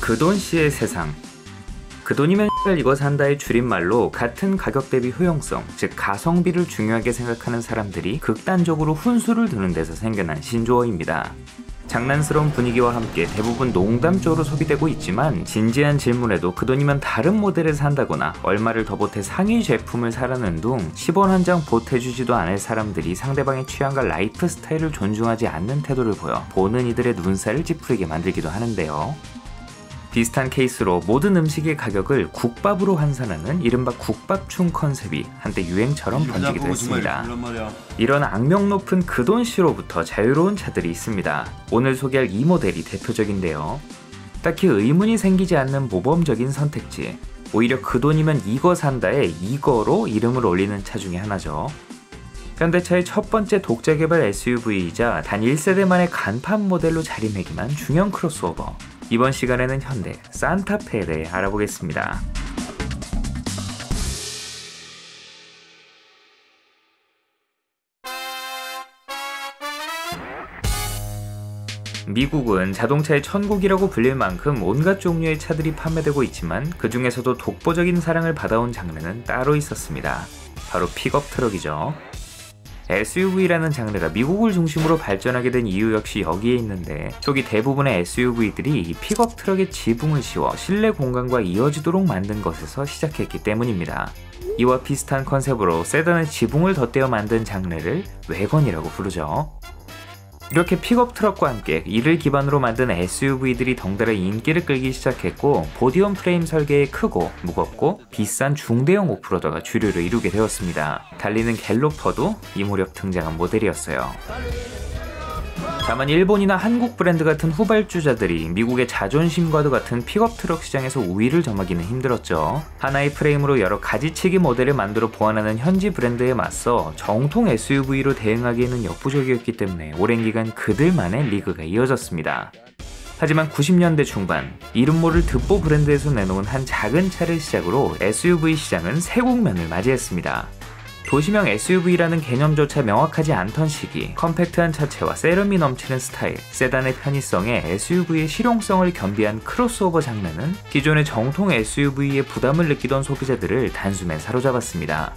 그돈씨의 세상. 그돈이면 이거 산다의 줄임말로 같은 가격 대비 효용성, 즉 가성비를 중요하게 생각하는 사람들이 극단적으로 훈수를 두는 데서 생겨난 신조어입니다. 장난스러운 분위기와 함께 대부분 농담 쪽으로 소비되고 있지만 진지한 질문에도 그돈이면 다른 모델을 산다거나 얼마를 더 보태 상위 제품을 사라는 둥 10원 한 장 보태주지도 않을 사람들이 상대방의 취향과 라이프 스타일을 존중하지 않는 태도를 보여 보는 이들의 눈살을 찌푸리게 만들기도 하는데요. 비슷한 케이스로 모든 음식의 가격을 국밥으로 환산하는 이른바 국밥충 컨셉이 한때 유행처럼 번지기도 했습니다. 이런 악명 높은 그돈씨로부터 자유로운 차들이 있습니다. 오늘 소개할 이 모델이 대표적인데요. 딱히 의문이 생기지 않는 모범적인 선택지, 오히려 그돈이면 이거 산다에 이거로 이름을 올리는 차 중에 하나죠. 현대차의 첫 번째 독자 개발 SUV이자 단 1세대만의 간판 모델로 자리매김한 중형 크로스오버. 이번 시간에는 현대 산타페에 대해 알아보겠습니다. 미국은 자동차의 천국이라고 불릴 만큼 온갖 종류의 차들이 판매되고 있지만 그 중에서도 독보적인 사랑을 받아온 장르는 따로 있었습니다. 바로 픽업 트럭이죠. SUV라는 장르가 미국을 중심으로 발전하게 된 이유 역시 여기에 있는데, 초기 대부분의 SUV들이 이 픽업 트럭에 지붕을 씌워 실내 공간과 이어지도록 만든 것에서 시작했기 때문입니다. 이와 비슷한 컨셉으로 세단에 지붕을 덧대어 만든 장르를 외건이라고 부르죠. 이렇게 픽업 트럭과 함께 이를 기반으로 만든 SUV들이 덩달아 인기를 끌기 시작했고, 보디엄 프레임 설계의 크고 무겁고 비싼 중대형 오프로더가 주류를 이루게 되었습니다. 달리는 갤로퍼도 이 무렵 등장한 모델이었어요. 다만 일본이나 한국 브랜드 같은 후발주자들이 미국의 자존심과도 같은 픽업 트럭 시장에서 우위를 점하기는 힘들었죠. 하나의 프레임으로 여러 가지치기 모델을 만들어 보완하는 현지 브랜드에 맞서 정통 SUV로 대응하기에는 역부족이었기 때문에 오랜 기간 그들만의 리그가 이어졌습니다. 하지만 90년대 중반, 이름 모를 듣보 브랜드에서 내놓은 한 작은 차를 시작으로 SUV 시장은 새 국면을 맞이했습니다. 도시명 SUV라는 개념조차 명확하지 않던 시기, 컴팩트한 차체와 세련미 넘치는 스타일, 세단의 편의성에 SUV의 실용성을 겸비한 크로스오버 장르는 기존의 정통 SUV의 부담을 느끼던 소비자들을 단숨에 사로잡았습니다.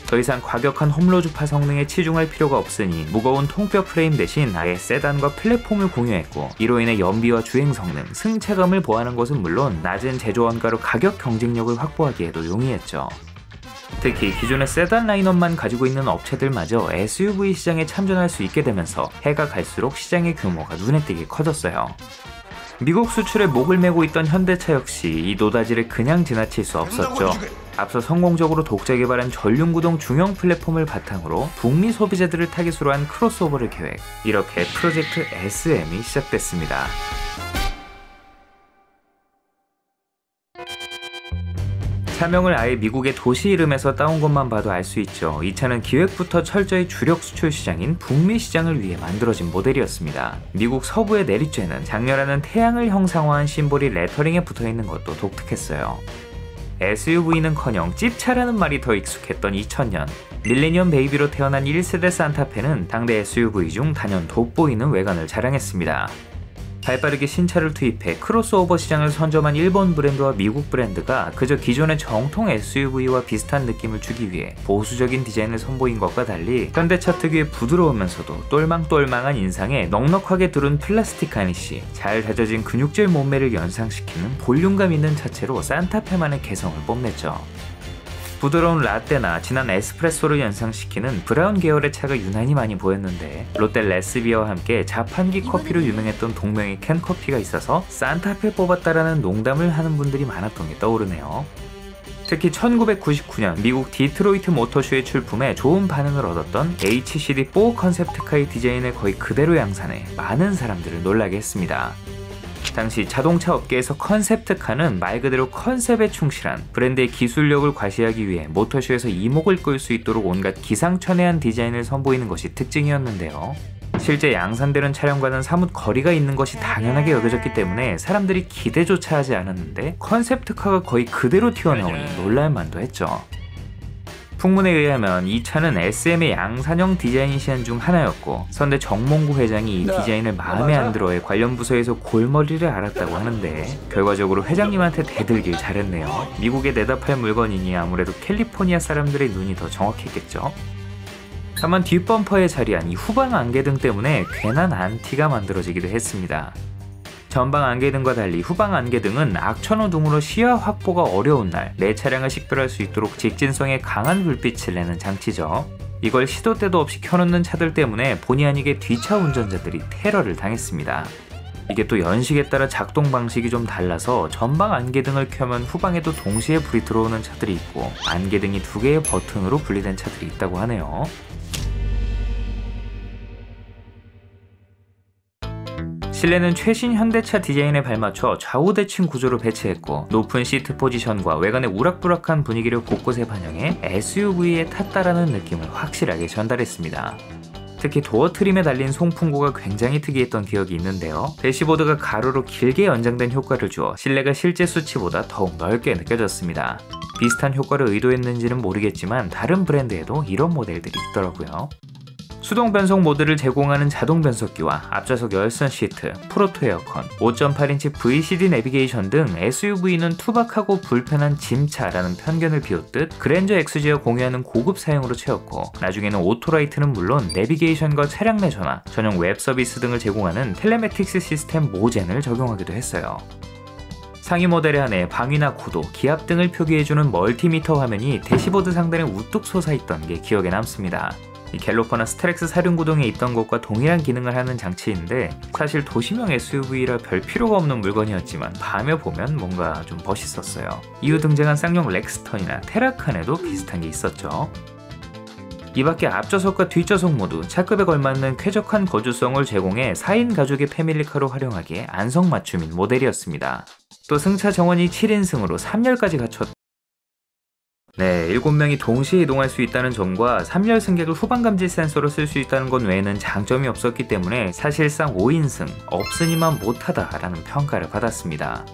더 이상 과격한 홈로주파 성능에 치중할 필요가 없으니 무거운 통뼈 프레임 대신 아예 세단과 플랫폼을 공유했고, 이로 인해 연비와 주행 성능, 승차감을 보완한 것은 물론 낮은 제조 원가로 가격 경쟁력을 확보하기에도 용이했죠. 특히 기존의 세단 라인업만 가지고 있는 업체들마저 SUV 시장에 참전할 수 있게 되면서 해가 갈수록 시장의 규모가 눈에 띄게 커졌어요. 미국 수출에 목을 메고 있던 현대차 역시 이 노다지를 그냥 지나칠 수 없었죠. 앞서 성공적으로 독자 개발한 전륜구동 중형 플랫폼을 바탕으로 북미 소비자들을 타깃으로 한 크로스오버를 계획. 이렇게 프로젝트 SM이 시작됐습니다. 차명을 아예 미국의 도시 이름에서 따온 것만 봐도 알 수 있죠. 이 차는 기획부터 철저히 주력 수출 시장인 북미 시장을 위해 만들어진 모델이었습니다. 미국 서부의 내리쬐는 장렬하는 태양을 형상화한 심볼이 레터링에 붙어있는 것도 독특했어요. SUV는커녕 찝차라는 말이 더 익숙했던 2000년, 밀레니엄 베이비로 태어난 1세대 산타페는 당대 SUV 중 단연 돋보이는 외관을 자랑했습니다. 발빠르게 신차를 투입해 크로스오버 시장을 선점한 일본 브랜드와 미국 브랜드가 그저 기존의 정통 SUV와 비슷한 느낌을 주기 위해 보수적인 디자인을 선보인 것과 달리, 현대차 특유의 부드러우면서도 똘망똘망한 인상에 넉넉하게 두른 플라스틱 가니쉬, 잘 다져진 근육질 몸매를 연상시키는 볼륨감 있는 차체로 산타페만의 개성을 뽐냈죠. 부드러운 라떼나 진한 에스프레소를 연상시키는 브라운 계열의 차가 유난히 많이 보였는데, 롯데 레스비어와 함께 자판기 커피로 유명했던 동명의 캔커피가 있어서 산타페 뽑았다라는 농담을 하는 분들이 많았던 게 떠오르네요. 특히 1999년 미국 디트로이트 모터쇼의 출품에 좋은 반응을 얻었던 HCD4 컨셉트카의 디자인을 거의 그대로 양산해 많은 사람들을 놀라게 했습니다. 당시 자동차 업계에서 컨셉트카는 말 그대로 컨셉에 충실한 브랜드의 기술력을 과시하기 위해 모터쇼에서 이목을 끌 수 있도록 온갖 기상천외한 디자인을 선보이는 것이 특징이었는데요. 실제 양산되는 차량과는 사뭇 거리가 있는 것이 당연하게 여겨졌기 때문에 사람들이 기대조차 하지 않았는데 컨셉트카가 거의 그대로 튀어나오니 놀랄만도 했죠. 풍문에 의하면 이 차는 SM의 양산형 디자인 시안 중 하나였고 선대 정몽구 회장이 이 디자인을 마음에 안 들어해 관련 부서에서 골머리를 앓았다고 하는데 결과적으로 회장님한테 대들길 잘했네요. 미국에 내다 팔 물건이니 아무래도 캘리포니아 사람들의 눈이 더 정확했겠죠. 다만 뒷범퍼에 자리한 이 후방 안개등 때문에 괜한 안티가 만들어지기도 했습니다. 전방 안개등과 달리 후방 안개등은 악천후 등으로 시야 확보가 어려운 날 내 차량을 식별할 수 있도록 직진성에 강한 불빛을 내는 장치죠. 이걸 시도 때도 없이 켜놓는 차들 때문에 본의 아니게 뒤차 운전자들이 테러를 당했습니다. 이게 또 연식에 따라 작동 방식이 좀 달라서 전방 안개등을 켜면 후방에도 동시에 불이 들어오는 차들이 있고 안개등이 2개의 버튼으로 분리된 차들이 있다고 하네요. 실내는 최신 현대차 디자인에 발맞춰 좌우 대칭 구조로 배치했고 높은 시트 포지션과 외관의 우락부락한 분위기를 곳곳에 반영해 SUV에 탔다라는 느낌을 확실하게 전달했습니다. 특히 도어 트림에 달린 송풍구가 굉장히 특이했던 기억이 있는데요. 대시보드가 가로로 길게 연장된 효과를 주어 실내가 실제 수치보다 더욱 넓게 느껴졌습니다. 비슷한 효과를 의도했는지는 모르겠지만 다른 브랜드에도 이런 모델들이 있더라고요. 수동 변속 모드를 제공하는 자동 변속기와 앞좌석 열선 시트, 프로토 에어컨, 5.8인치 VCD 내비게이션 등 SUV는 투박하고 불편한 짐차라는 편견을 비웃듯 그랜저 엑스지와 공유하는 고급 사양으로 채웠고 나중에는 오토라이트는 물론 내비게이션과 차량 내 전화, 전용 웹 서비스 등을 제공하는 텔레매틱스 시스템 모젠을 적용하기도 했어요. 상위 모델에 한해 방위나 고도, 기압 등을 표기해주는 멀티미터 화면이 대시보드 상단에 우뚝 솟아있던 게 기억에 남습니다. 이 갤로퍼나 스타렉스 사륜구동에 있던 것과 동일한 기능을 하는 장치인데 사실 도시명 SUV라 별 필요가 없는 물건이었지만 밤에 보면 뭔가 좀 멋있었어요. 이후 등장한 쌍용 렉스턴이나 테라칸에도 비슷한 게 있었죠. 이 밖에 앞좌석과 뒷좌석 모두 차급에 걸맞는 쾌적한 거주성을 제공해 4인 가족의 패밀리카로 활용하기에 안성맞춤인 모델이었습니다. 또 승차 정원이 7인승으로 3열까지 갖췄 네, 7명이 동시에 이동할 수 있다는 점과 3열 승객을 후방 감지 센서로 쓸 수 있다는 것 외에는 장점이 없었기 때문에 사실상 5인승, 없으니만 못하다라는 평가를 받았습니다.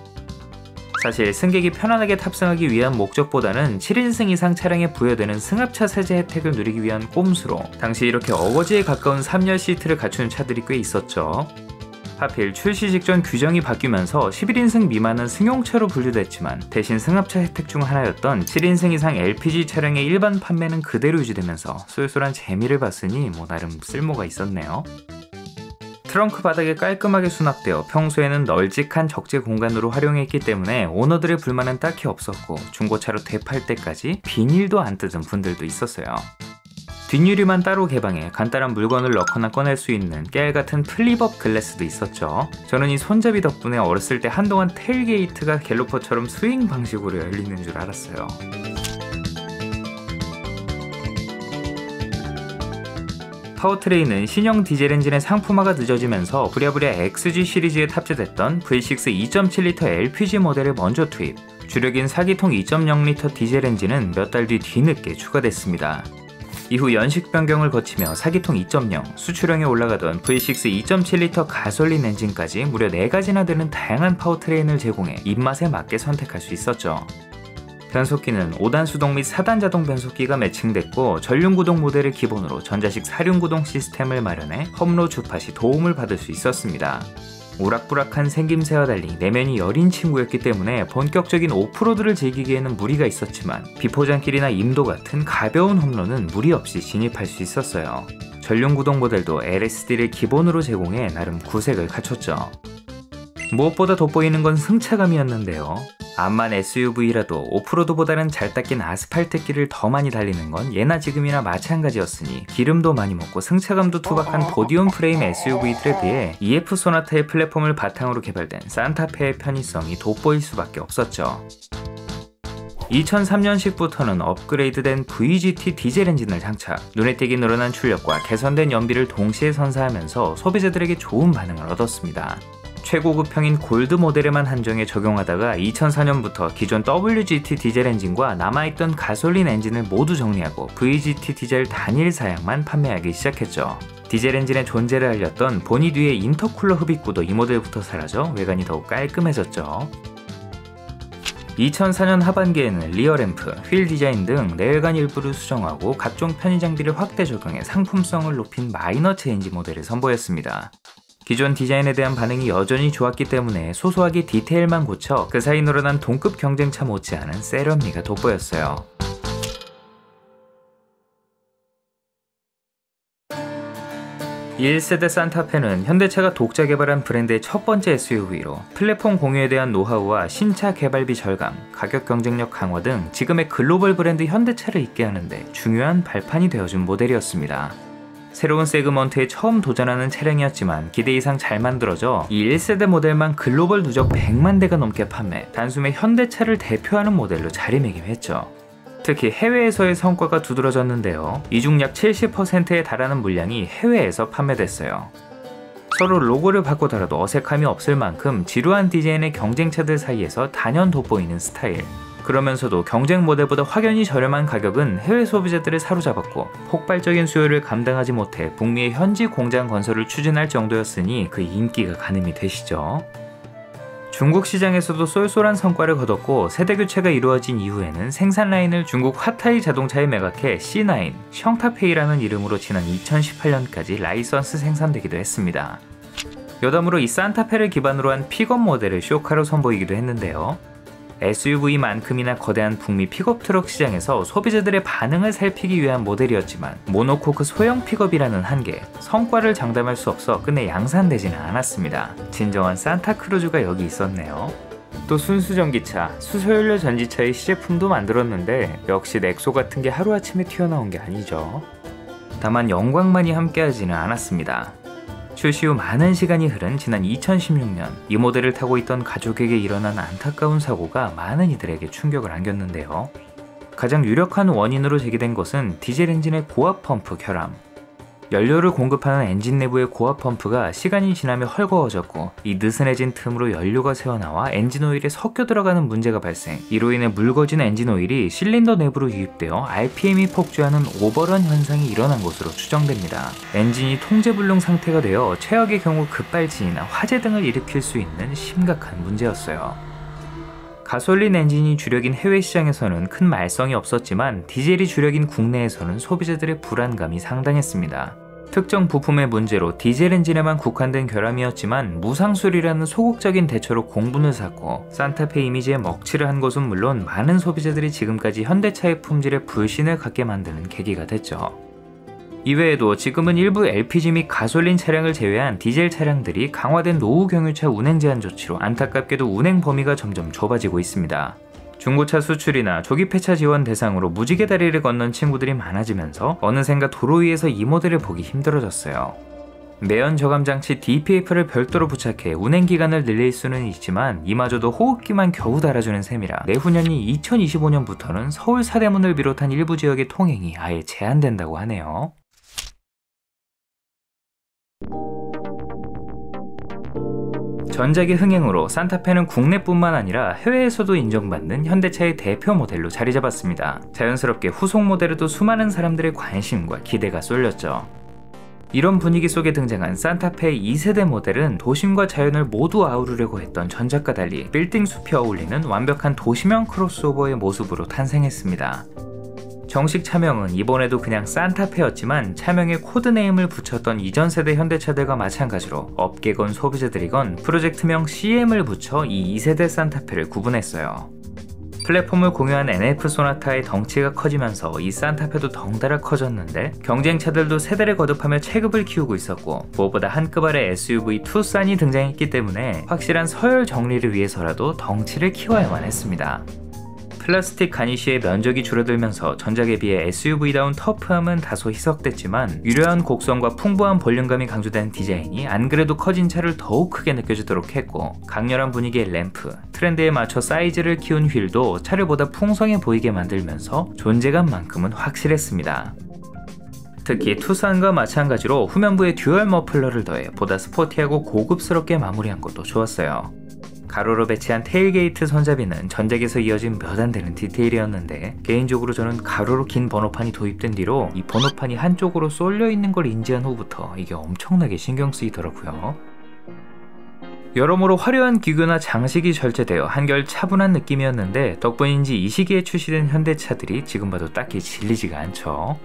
사실 승객이 편안하게 탑승하기 위한 목적보다는 7인승 이상 차량에 부여되는 승합차 세제 혜택을 누리기 위한 꼼수로 당시 이렇게 어거지에 가까운 3열 시트를 갖춘 차들이 꽤 있었죠. 하필 출시 직전 규정이 바뀌면서 11인승 미만은 승용차로 분류됐지만 대신 승합차 혜택 중 하나였던 7인승 이상 LPG 차량의 일반 판매는 그대로 유지되면서 쏠쏠한 재미를 봤으니 나름 쓸모가 있었네요. 트렁크 바닥에 깔끔하게 수납되어 평소에는 널찍한 적재 공간으로 활용했기 때문에 오너들의 불만은 딱히 없었고 중고차로 되팔 때까지 비닐도 안 뜯은 분들도 있었어요. 뒷유리만 따로 개방해 간단한 물건을 넣거나 꺼낼 수 있는 깨알같은 플립업 글래스도 있었죠. 저는 이 손잡이 덕분에 어렸을 때 한동안 테일게이트가 갤로퍼처럼 스윙 방식으로 열리는 줄 알았어요. 파워트레인은 신형 디젤 엔진의 상품화가 늦어지면서 부랴부랴 XG 시리즈에 탑재됐던 V6 2.7L LPG 모델을 먼저 투입, 주력인 4기통 2.0L 디젤 엔진은 몇 달 뒤 뒤늦게 추가됐습니다. 이후 연식 변경을 거치며 4기통 2.0, 수출형에 올라가던 V6 2.7L 가솔린 엔진까지 무려 4가지나 되는 다양한 파워트레인을 제공해 입맛에 맞게 선택할 수 있었죠. 변속기는 5단 수동 및 4단 자동 변속기가 매칭됐고 전륜구동 모델을 기본으로 전자식 사륜구동 시스템을 마련해 험로 주팟이 도움을 받을 수 있었습니다. 우락부락한 생김새와 달리 내면이 여린 친구였기 때문에 본격적인 오프로드를 즐기기에는 무리가 있었지만 비포장길이나 임도 같은 가벼운 험로는 무리 없이 진입할 수 있었어요. 전륜구동 모델도 LSD를 기본으로 제공해 나름 구색을 갖췄죠. 무엇보다 돋보이는 건 승차감이었는데요. 암만 SUV라도 오프로드보다는 잘 닦인 아스팔트길을 더 많이 달리는 건 예나 지금이나 마찬가지였으니 기름도 많이 먹고 승차감도 투박한 보디움 프레임 SUV들에 비해 EF 소나타의 플랫폼을 바탕으로 개발된 산타페의 편의성이 돋보일 수밖에 없었죠. 2003년식부터는 업그레이드된 VGT 디젤 엔진을 장착, 눈에 띄게 늘어난 출력과 개선된 연비를 동시에 선사하면서 소비자들에게 좋은 반응을 얻었습니다. 최고급형인 골드 모델에만 한정해 적용하다가 2004년부터 기존 WGT 디젤 엔진과 남아있던 가솔린 엔진을 모두 정리하고 VGT 디젤 단일 사양만 판매하기 시작했죠. 디젤 엔진의 존재를 알렸던 보니 뒤의 인터쿨러 흡입구도 이 모델부터 사라져 외관이 더욱 깔끔해졌죠. 2004년 하반기에는 리어램프, 휠 디자인 등 내외관 일부를 수정하고 각종 편의 장비를 확대 적용해 상품성을 높인 마이너 체인지 모델을 선보였습니다. 기존 디자인에 대한 반응이 여전히 좋았기 때문에 소소하게 디테일만 고쳐 그 사이 늘어난 동급 경쟁차 못지않은 세련미가 돋보였어요. 1세대 산타페는 현대차가 독자 개발한 브랜드의 첫 번째 SUV로 플랫폼 공유에 대한 노하우와 신차 개발비 절감, 가격 경쟁력 강화 등 지금의 글로벌 브랜드 현대차를 있게 하는데 중요한 발판이 되어준 모델이었습니다. 새로운 세그먼트에 처음 도전하는 차량이었지만 기대 이상 잘 만들어져 이 1세대 모델만 글로벌 누적 100만 대가 넘게 판매, 단숨에 현대차를 대표하는 모델로 자리매김했죠. 특히 해외에서의 성과가 두드러졌는데요. 이 중 약 70%에 달하는 물량이 해외에서 판매됐어요. 서로 로고를 바꿔달아도 어색함이 없을 만큼 지루한 디자인의 경쟁차들 사이에서 단연 돋보이는 스타일. 그러면서도 경쟁 모델보다 확연히 저렴한 가격은 해외 소비자들을 사로잡았고 폭발적인 수요를 감당하지 못해 북미의 현지 공장 건설을 추진할 정도였으니 그 인기가 가늠이 되시죠. 중국 시장에서도 쏠쏠한 성과를 거뒀고 세대 교체가 이루어진 이후에는 생산 라인을 중국 화타이 자동차에 매각해 C9, 셩타페이라는 이름으로 지난 2018년까지 라이선스 생산되기도 했습니다. 여담으로 이 산타페를 기반으로 한 픽업 모델을 쇼카로 선보이기도 했는데요. SUV만큼이나 거대한 북미 픽업 트럭 시장에서 소비자들의 반응을 살피기 위한 모델이었지만 모노코크 소형 픽업이라는 한계, 성과를 장담할 수 없어 끝내 양산되지는 않았습니다. 진정한 산타크루즈가 여기 있었네요. 또 순수 전기차, 수소연료 전지차의 시제품도 만들었는데 역시 넥소 같은 게 하루아침에 튀어나온 게 아니죠. 다만 영광만이 함께하지는 않았습니다. 출시 후 많은 시간이 흐른 지난 2016년 이 모델을 타고 있던 가족에게 일어난 안타까운 사고가 많은 이들에게 충격을 안겼는데요. 가장 유력한 원인으로 제기된 것은 디젤 엔진의 고압 펌프 결함. 연료를 공급하는 엔진 내부의 고압 펌프가 시간이 지나며 헐거워졌고 이 느슨해진 틈으로 연료가 새어나와 엔진 오일에 섞여 들어가는 문제가 발생. 이로 인해 묽어진 엔진 오일이 실린더 내부로 유입되어 RPM이 폭주하는 오버런 현상이 일어난 것으로 추정됩니다. 엔진이 통제불능 상태가 되어 최악의 경우 급발진이나 화재 등을 일으킬 수 있는 심각한 문제였어요. 가솔린 엔진이 주력인 해외 시장에서는 큰 말썽이 없었지만 디젤이 주력인 국내에서는 소비자들의 불안감이 상당했습니다. 특정 부품의 문제로 디젤 엔진에만 국한된 결함이었지만 무상수리라는 소극적인 대처로 공분을 샀고 산타페 이미지에 먹칠을 한 것은 물론 많은 소비자들이 지금까지 현대차의 품질에 불신을 갖게 만드는 계기가 됐죠. 이외에도 지금은 일부 LPG 및 가솔린 차량을 제외한 디젤 차량들이 강화된 노후 경유차 운행 제한 조치로 안타깝게도 운행 범위가 점점 좁아지고 있습니다. 중고차 수출이나 조기 폐차 지원 대상으로 무지개 다리를 건넌 친구들이 많아지면서 어느샌가 도로 위에서 이 모델을 보기 힘들어졌어요. 매연 저감 장치 DPF를 별도로 부착해 운행 기간을 늘릴 수는 있지만 이마저도 호흡기만 겨우 달아주는 셈이라 내후년이 2025년부터는 서울 사대문을 비롯한 일부 지역의 통행이 아예 제한된다고 하네요. 전작의 흥행으로 산타페는 국내뿐만 아니라 해외에서도 인정받는 현대차의 대표 모델로 자리 잡았습니다. 자연스럽게 후속 모델에도 수많은 사람들의 관심과 기대가 쏠렸죠. 이런 분위기 속에 등장한 산타페 2세대 모델은 도심과 자연을 모두 아우르려고 했던 전작과 달리 빌딩 숲이 어울리는 완벽한 도시명 크로스오버의 모습으로 탄생했습니다. 정식 차명은 이번에도 그냥 산타페였지만 차명에 코드네임을 붙였던 이전 세대 현대차들과 마찬가지로 업계건 소비자들이건 프로젝트명 CM을 붙여 이 2세대 산타페를 구분했어요. 플랫폼을 공유한 NF 소나타의 덩치가 커지면서 이 산타페도 덩달아 커졌는데 경쟁차들도 세대를 거듭하며 체급을 키우고 있었고 무엇보다 한 급 아래 SUV 투싼이 등장했기 때문에 확실한 서열 정리를 위해서라도 덩치를 키워야만 했습니다. 플라스틱 가니쉬의 면적이 줄어들면서 전작에 비해 SUV다운 터프함은 다소 희석됐지만 유려한 곡선과 풍부한 볼륨감이 강조된 디자인이 안 그래도 커진 차를 더욱 크게 느껴지도록 했고 강렬한 분위기의 램프, 트렌드에 맞춰 사이즈를 키운 휠도 차를 보다 풍성해 보이게 만들면서 존재감만큼은 확실했습니다. 특히 투싼과 마찬가지로 후면부에 듀얼 머플러를 더해 보다 스포티하고 고급스럽게 마무리한 것도 좋았어요. 가로로 배치한 테일게이트 손잡이는 전작에서 이어진 몇 안 되는 디테일이었는데 개인적으로 저는 가로로 긴 번호판이 도입된 뒤로 이 번호판이 한쪽으로 쏠려 있는 걸 인지한 후부터 이게 엄청나게 신경 쓰이더라고요. 여러모로 화려한 기교나 장식이 절제되어 한결 차분한 느낌이었는데 덕분인지 이 시기에 출시된 현대차들이 지금 봐도 딱히 질리지가 않죠.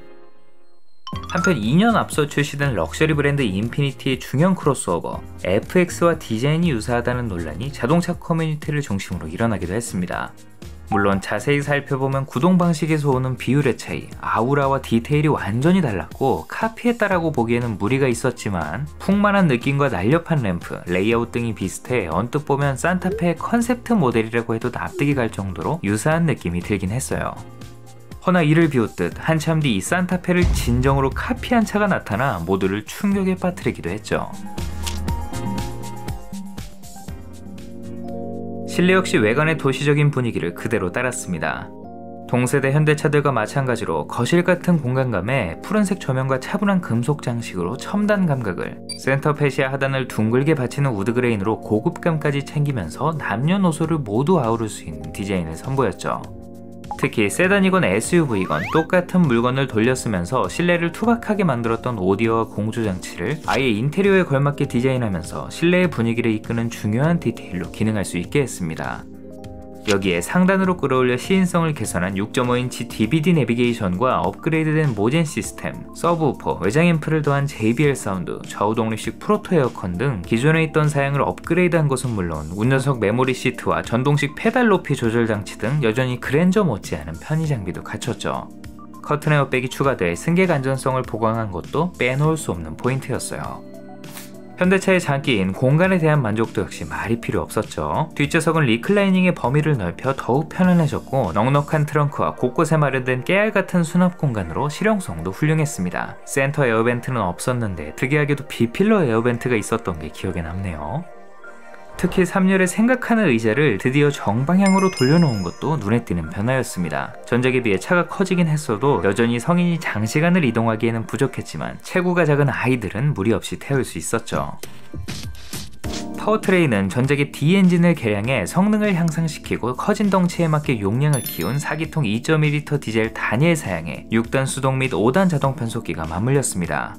한편 2년 앞서 출시된 럭셔리 브랜드 인피니티의 중형 크로스오버 FX와 디자인이 유사하다는 논란이 자동차 커뮤니티를 중심으로 일어나기도 했습니다. 물론 자세히 살펴보면 구동 방식에서 오는 비율의 차이, 아우라와 디테일이 완전히 달랐고 카피했다라고 보기에는 무리가 있었지만 풍만한 느낌과 날렵한 램프, 레이아웃 등이 비슷해 언뜻 보면 산타페의 컨셉트 모델이라고 해도 납득이 갈 정도로 유사한 느낌이 들긴 했어요. 허나 이를 비웃듯 한참 뒤 이 산타페를 진정으로 카피한 차가 나타나 모두를 충격에 빠뜨리기도 했죠. 실내 역시 외관의 도시적인 분위기를 그대로 따랐습니다. 동세대 현대차들과 마찬가지로 거실 같은 공간감에 푸른색 조명과 차분한 금속 장식으로 첨단 감각을, 센터 페시아 하단을 둥글게 받치는 우드그레인으로 고급감까지 챙기면서 남녀노소를 모두 아우를 수 있는 디자인을 선보였죠. 특히 세단이건 SUV건 똑같은 물건을 돌려쓰면서 실내를 투박하게 만들었던 오디오와 공조장치를 아예 인테리어에 걸맞게 디자인하면서 실내의 분위기를 이끄는 중요한 디테일로 기능할 수 있게 했습니다. 여기에 상단으로 끌어올려 시인성을 개선한 6.5인치 DVD 내비게이션과 업그레이드된 모젠 시스템, 서브우퍼, 외장 앰프를 더한 JBL 사운드, 좌우 독립식 프로토 에어컨 등 기존에 있던 사양을 업그레이드한 것은 물론 운전석 메모리 시트와 전동식 페달 높이 조절 장치 등 여전히 그랜저 못지않은 편의 장비도 갖췄죠. 커튼 에어백이 추가돼 승객 안전성을 보강한 것도 빼놓을 수 없는 포인트였어요. 현대차의 장기인 공간에 대한 만족도 역시 말이 필요 없었죠. 뒷좌석은 리클라이닝의 범위를 넓혀 더욱 편안해졌고 넉넉한 트렁크와 곳곳에 마련된 깨알 같은 수납 공간으로 실용성도 훌륭했습니다. 센터 에어벤트는 없었는데 특이하게도 B필러 에어벤트가 있었던 게 기억에 남네요. 특히 3열에 생각하는 의자를 드디어 정방향으로 돌려놓은 것도 눈에 띄는 변화였습니다. 전작에 비해 차가 커지긴 했어도 여전히 성인이 장시간을 이동하기에는 부족했지만 체구가 작은 아이들은 무리 없이 태울 수 있었죠. 파워트레인은 전작의 D 엔진을 개량해 성능을 향상시키고 커진 덩치에 맞게 용량을 키운 4기통 2.1L 디젤 다니엘 사양에 6단 수동 및 5단 자동 변속기가 맞물렸습니다.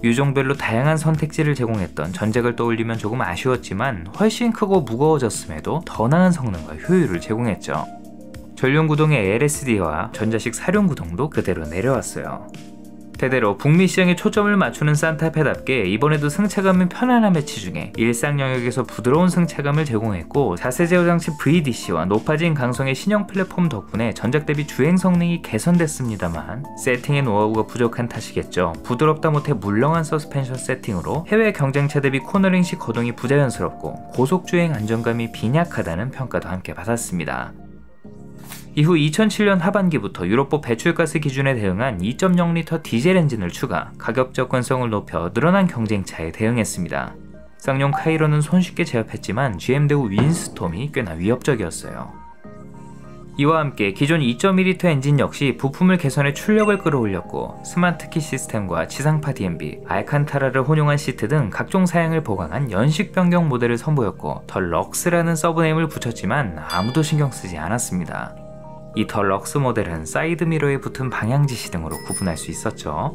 유종별로 다양한 선택지를 제공했던 전작을 떠올리면 조금 아쉬웠지만 훨씬 크고 무거워졌음에도 더 나은 성능과 효율을 제공했죠. 전륜구동의 LSD와 전자식 사륜구동도 그대로 내려왔어요. 대대로 북미 시장에 초점을 맞추는 산타페답게 이번에도 승차감은 편안함에 치중해 일상 영역에서 부드러운 승차감을 제공했고 자세 제어 장치 VDC와 높아진 강성의 신형 플랫폼 덕분에 전작 대비 주행 성능이 개선됐습니다만 세팅의 노하우가 부족한 탓이겠죠. 부드럽다 못해 물렁한 서스펜션 세팅으로 해외 경쟁차 대비 코너링 시 거동이 부자연스럽고 고속주행 안정감이 빈약하다는 평가도 함께 받았습니다. 이후 2007년 하반기부터 유로법 배출가스 기준에 대응한 2.0L 디젤 엔진을 추가, 가격 접근성을 높여 늘어난 경쟁차에 대응했습니다. 쌍용 카이로는 손쉽게 제압했지만 GM 대우 윈스톰이 꽤나 위협적이었어요. 이와 함께 기존 2.1L 엔진 역시 부품을 개선해 출력을 끌어올렸고 스마트키 시스템과 지상파 DMB, 알칸타라를 혼용한 시트 등 각종 사양을 보강한 연식 변경 모델을 선보였고 더 럭스라는 서브네임을 붙였지만 아무도 신경 쓰지 않았습니다. 이 더 럭스 모델은 사이드미러에 붙은 방향지시 등으로 구분할 수 있었죠.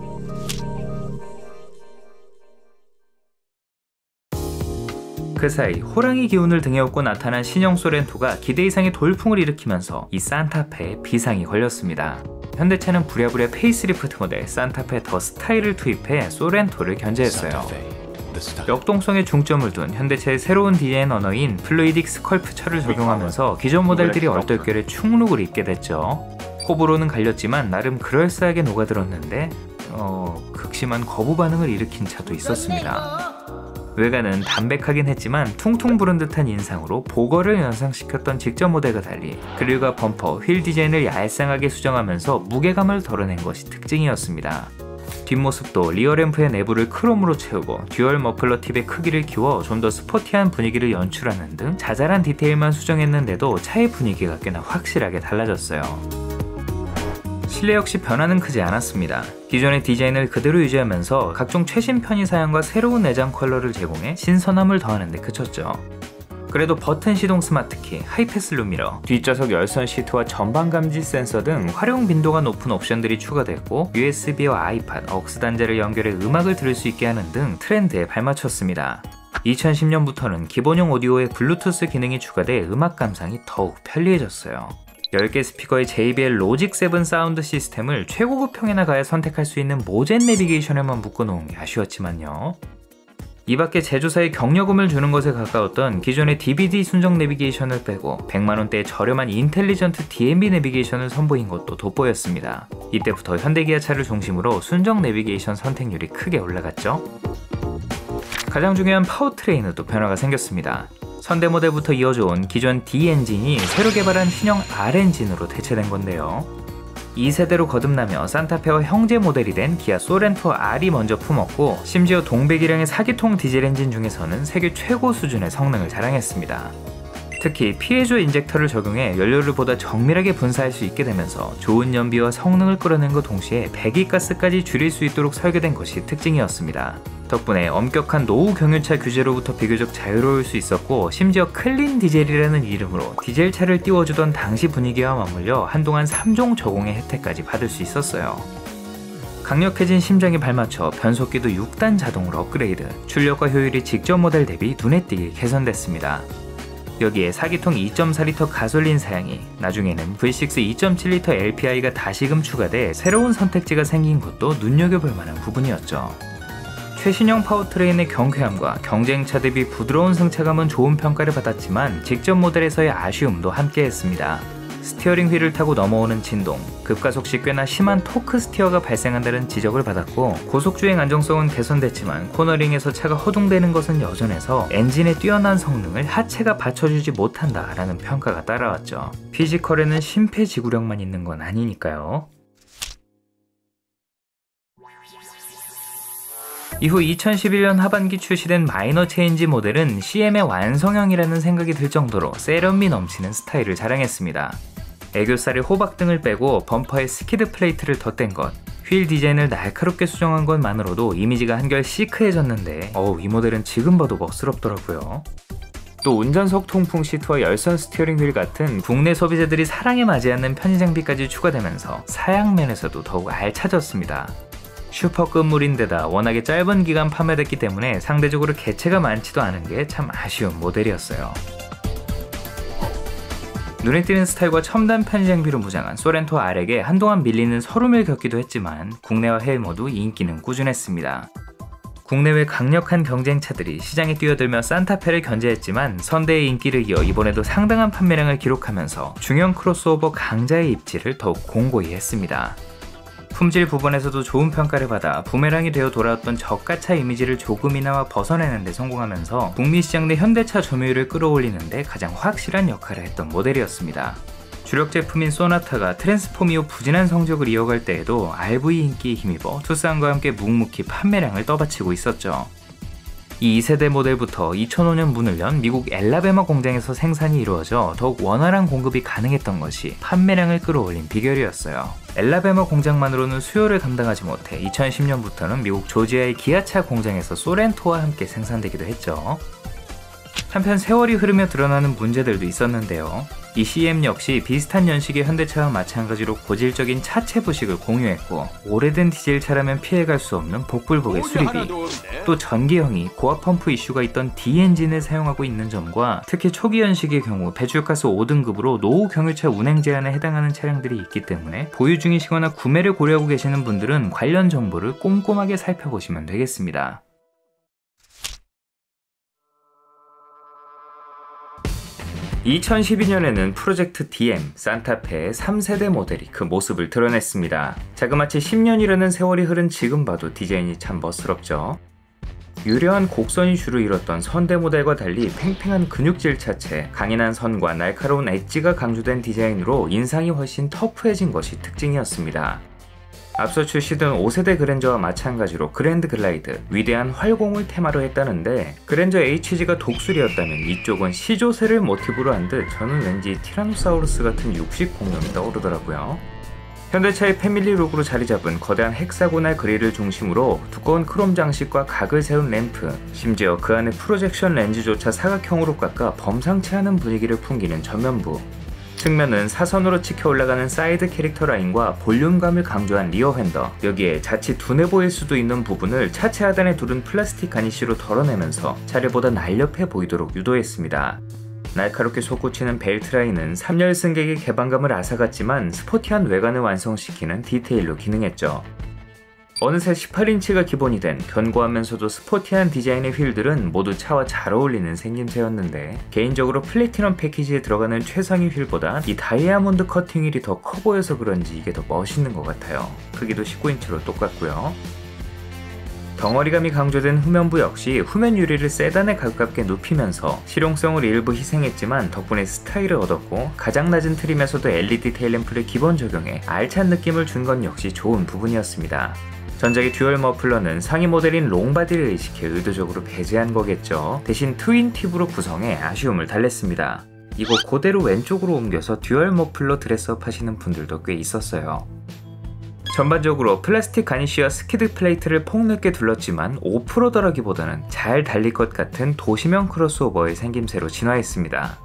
그 사이 호랑이 기운을 등에 업고 나타난 신형 소렌토가 기대 이상의 돌풍을 일으키면서 이 산타페에 비상이 걸렸습니다. 현대차는 부랴부랴 페이스리프트 모델 산타페 더 스타일을 투입해 소렌토를 견제했어요. 역동성에 중점을 둔 현대차의 새로운 디자인 언어인 플루이딕 스컬프처를 적용하면서 기존 모델들이 얼떨결에 충룩을 입게 됐죠. 호불호는 갈렸지만 나름 그럴싸하게 녹아들었는데 극심한 거부 반응을 일으킨 차도 있었습니다. 외관은 담백하긴 했지만 퉁퉁 부른 듯한 인상으로 보거를 연상시켰던 직전 모델과 달리 그릴과 범퍼, 휠 디자인을 얄쌍하게 수정하면서 무게감을 덜어낸 것이 특징이었습니다. 뒷모습도 리어램프의 내부를 크롬으로 채우고 듀얼 머플러 팁의 크기를 키워 좀 더 스포티한 분위기를 연출하는 등 자잘한 디테일만 수정했는데도 차의 분위기가 꽤나 확실하게 달라졌어요. 실내 역시 변화는 크지 않았습니다. 기존의 디자인을 그대로 유지하면서 각종 최신 편의 사양과 새로운 내장 컬러를 제공해 신선함을 더하는 데 그쳤죠. 그래도 버튼 시동 스마트키, 하이패스 룸미러, 뒷좌석 열선 시트와 전방 감지 센서 등 활용 빈도가 높은 옵션들이 추가됐고 USB와 아이팟, 억스 단자를 연결해 음악을 들을 수 있게 하는 등 트렌드에 발맞췄습니다. 2010년부터는 기본형 오디오에 블루투스 기능이 추가돼 음악 감상이 더욱 편리해졌어요. 10개 스피커의 JBL 로직 7 사운드 시스템을 최고급형에나 가야 선택할 수 있는 모젠 내비게이션에만 묶어놓은 게 아쉬웠지만요. 이 밖에 제조사에 경력금을 주는 것에 가까웠던 기존의 DVD 순정 내비게이션을 빼고 100만원대의 저렴한 인텔리전트 DMB 내비게이션을 선보인 것도 돋보였습니다. 이때부터 현대기아차를 중심으로 순정 내비게이션 선택률이 크게 올라갔죠. 가장 중요한 파워트레인에도 변화가 생겼습니다. 선대 모델부터 이어져온 기존 D 엔진이 새로 개발한 신형 R 엔진으로 대체된 건데요. 2세대로 거듭나며 산타페와 형제 모델이 된 기아 소렌토 R이 먼저 품었고, 심지어 동배기량의 4기통 디젤 엔진 중에서는 세계 최고 수준의 성능을 자랑했습니다. 특히 피에조 인젝터를 적용해 연료를 보다 정밀하게 분사할 수 있게 되면서 좋은 연비와 성능을 끌어낸과 동시에 배기가스까지 줄일 수 있도록 설계된 것이 특징이었습니다. 덕분에 엄격한 노후 경유차 규제로부터 비교적 자유로울 수 있었고, 심지어 클린 디젤이라는 이름으로 디젤차를 띄워주던 당시 분위기와 맞물려 한동안 3종 저공의 혜택까지 받을 수 있었어요. 강력해진 심장에 발맞춰 변속기도 6단 자동으로 업그레이드, 출력과 효율이 직전 모델 대비 눈에 띄게 개선됐습니다. 여기에 4기통 2.4리터 가솔린 사양이, 나중에는 V6 2.7리터 LPI가 다시금 추가돼 새로운 선택지가 생긴 것도 눈여겨볼 만한 부분이었죠. 최신형 파워트레인의 경쾌함과 경쟁차 대비 부드러운 승차감은 좋은 평가를 받았지만 직전 모델에서의 아쉬움도 함께했습니다. 스티어링 휠을 타고 넘어오는 진동, 급가속 시 꽤나 심한 토크 스티어가 발생한다는 지적을 받았고, 고속주행 안정성은 개선됐지만 코너링에서 차가 허둥대는 것은 여전해서 엔진의 뛰어난 성능을 하체가 받쳐주지 못한다라는 평가가 따라왔죠. 피지컬에는 심폐지구력만 있는 건 아니니까요. 이후 2011년 하반기 출시된 마이너 체인지 모델은 CM의 완성형이라는 생각이 들 정도로 세련미 넘치는 스타일을 자랑했습니다. 애교살의 호박 등을 빼고 범퍼에 스키드 플레이트를 덧댄 것, 휠 디자인을 날카롭게 수정한 것만으로도 이미지가 한결 시크해졌는데 이 모델은 지금 봐도 멋스럽더라고요. 또 운전석 통풍 시트와 열선 스티어링 휠 같은 국내 소비자들이 사랑에 맞지 않는 편의 장비까지 추가되면서 사양면에서도 더욱 알차졌습니다. 슈퍼급물인데다 워낙에 짧은 기간 판매됐기 때문에 상대적으로 개체가 많지도 않은 게 참 아쉬운 모델이었어요. 눈에 띄는 스타일과 첨단 편의 장비로 무장한 소렌토 R에게 한동안 밀리는 서름을 겪기도 했지만 국내와 해외 모두 인기는 꾸준했습니다. 국내외 강력한 경쟁차들이 시장에 뛰어들며 산타페를 견제했지만 선대의 인기를 이어 이번에도 상당한 판매량을 기록하면서 중형 크로스오버 강자의 입지를 더욱 공고히 했습니다. 품질 부분에서도 좋은 평가를 받아 부메랑이 되어 돌아왔던 저가차 이미지를 조금이나마 벗어내는 데 성공하면서 북미 시장 내 현대차 점유율을 끌어올리는 데 가장 확실한 역할을 했던 모델이었습니다. 주력 제품인 소나타가 트랜스폼 이후 부진한 성적을 이어갈 때에도 RV 인기에 힘입어 투싼과 함께 묵묵히 판매량을 떠받치고 있었죠. 이 2세대 모델부터 2005년 문을 연 미국 엘라베마 공장에서 생산이 이루어져 더욱 원활한 공급이 가능했던 것이 판매량을 끌어올린 비결이었어요. 엘라베마 공장만으로는 수요를 감당하지 못해 2010년부터는 미국 조지아의 기아차 공장에서 소렌토와 함께 생산되기도 했죠. 한편 세월이 흐르며 드러나는 문제들도 있었는데요. 이 CM 역시 비슷한 연식의 현대차와 마찬가지로 고질적인 차체 부식을 공유했고, 오래된 디젤차라면 피해갈 수 없는 복불복의 수리비, 또 전기형이 고압 펌프 이슈가 있던 D엔진을 사용하고 있는 점과 특히 초기 연식의 경우 배출가스 5등급으로 노후 경유차 운행 제한에 해당하는 차량들이 있기 때문에 보유 중이시거나 구매를 고려하고 계시는 분들은 관련 정보를 꼼꼼하게 살펴보시면 되겠습니다. 2012년에는 프로젝트 DM, 산타페의 3세대 모델이 그 모습을 드러냈습니다. 자그마치 10년이라는 세월이 흐른 지금 봐도 디자인이 참 멋스럽죠. 유려한 곡선이 주를 이뤘던 선대 모델과 달리 팽팽한 근육질 차체, 강인한 선과 날카로운 엣지가 강조된 디자인으로 인상이 훨씬 터프해진 것이 특징이었습니다. 앞서 출시된 5세대 그랜저와 마찬가지로 그랜드 글라이드, 위대한 활공을 테마로 했다는데, 그랜저 HG가 독수리였다면 이쪽은 시조새를 모티브로 한 듯 저는 왠지 티라노사우루스 같은 육식 공룡이 떠오르더라고요. 현대차의 패밀리룩으로 자리잡은 거대한 헥사고날 그릴을 중심으로 두꺼운 크롬 장식과 각을 세운 램프, 심지어 그 안에 프로젝션 렌즈조차 사각형으로 깎아 범상치 않은 분위기를 풍기는 전면부, 측면은 사선으로 치켜 올라가는 사이드 캐릭터 라인과 볼륨감을 강조한 리어 핸더, 여기에 자칫 둔해 보일 수도 있는 부분을 차체 하단에 두른 플라스틱 가니쉬로 덜어내면서 차례보다 날렵해 보이도록 유도했습니다. 날카롭게 솟구치는 벨트 라인은 3열 승객의 개방감을 앗아갔지만 스포티한 외관을 완성시키는 디테일로 기능했죠. 어느새 18인치가 기본이 된 견고하면서도 스포티한 디자인의 휠들은 모두 차와 잘 어울리는 생김새였는데, 개인적으로 플래티넘 패키지에 들어가는 최상위 휠보다 이 다이아몬드 커팅 휠이 더 커 보여서 그런지 이게 더 멋있는 것 같아요. 크기도 19인치로 똑같고요. 덩어리감이 강조된 후면부 역시 후면 유리를 세단에 가깝게 눕히면서 실용성을 일부 희생했지만 덕분에 스타일을 얻었고, 가장 낮은 트림에서도 LED 테일램프를 기본 적용해 알찬 느낌을 준 건 역시 좋은 부분이었습니다. 전작의 듀얼 머플러는 상위 모델인 롱바디를 의식해 의도적으로 배제한 거겠죠. 대신 트윈 팁으로 구성해 아쉬움을 달랬습니다. 이거 그대로 왼쪽으로 옮겨서 듀얼 머플러 드레스업 하시는 분들도 꽤 있었어요. 전반적으로 플라스틱 가니쉬와 스키드 플레이트를 폭넓게 둘렀지만 5%더라기보다는 잘 달릴 것 같은 도시명 크로스오버의 생김새로 진화했습니다.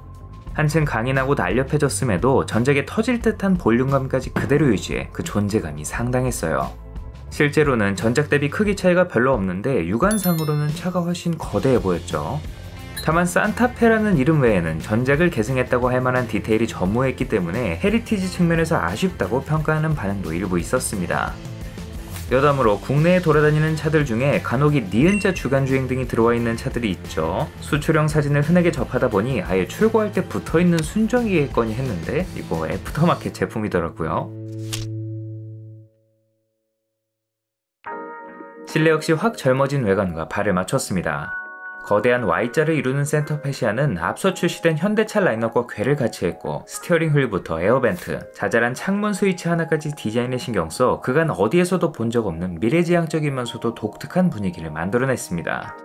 한층 강인하고 날렵해졌음에도 전작의 터질 듯한 볼륨감까지 그대로 유지해 그 존재감이 상당했어요. 실제로는 전작 대비 크기 차이가 별로 없는데 육안상으로는 차가 훨씬 거대해 보였죠. 다만 산타페라는 이름 외에는 전작을 계승했다고 할 만한 디테일이 전무했기 때문에 헤리티지 측면에서 아쉽다고 평가하는 반응도 일부 있었습니다. 여담으로 국내에 돌아다니는 차들 중에 간혹이 니은자 주간주행 등이 들어와 있는 차들이 있죠. 수출형 사진을 흔하게 접하다 보니 아예 출고할 때 붙어있는 순정이겠거니 했는데 이거 애프터마켓 제품이더라고요. 실내 역시 확 젊어진 외관과 발을 맞췄습니다. 거대한 Y자를 이루는 센터 패시아는 앞서 출시된 현대차 라인업과 궤를 같이 했고, 스티어링 휠부터 에어벤트, 자잘한 창문 스위치 하나까지 디자인에 신경써 그간 어디에서도 본 적 없는 미래지향적이면서도 독특한 분위기를 만들어냈습니다.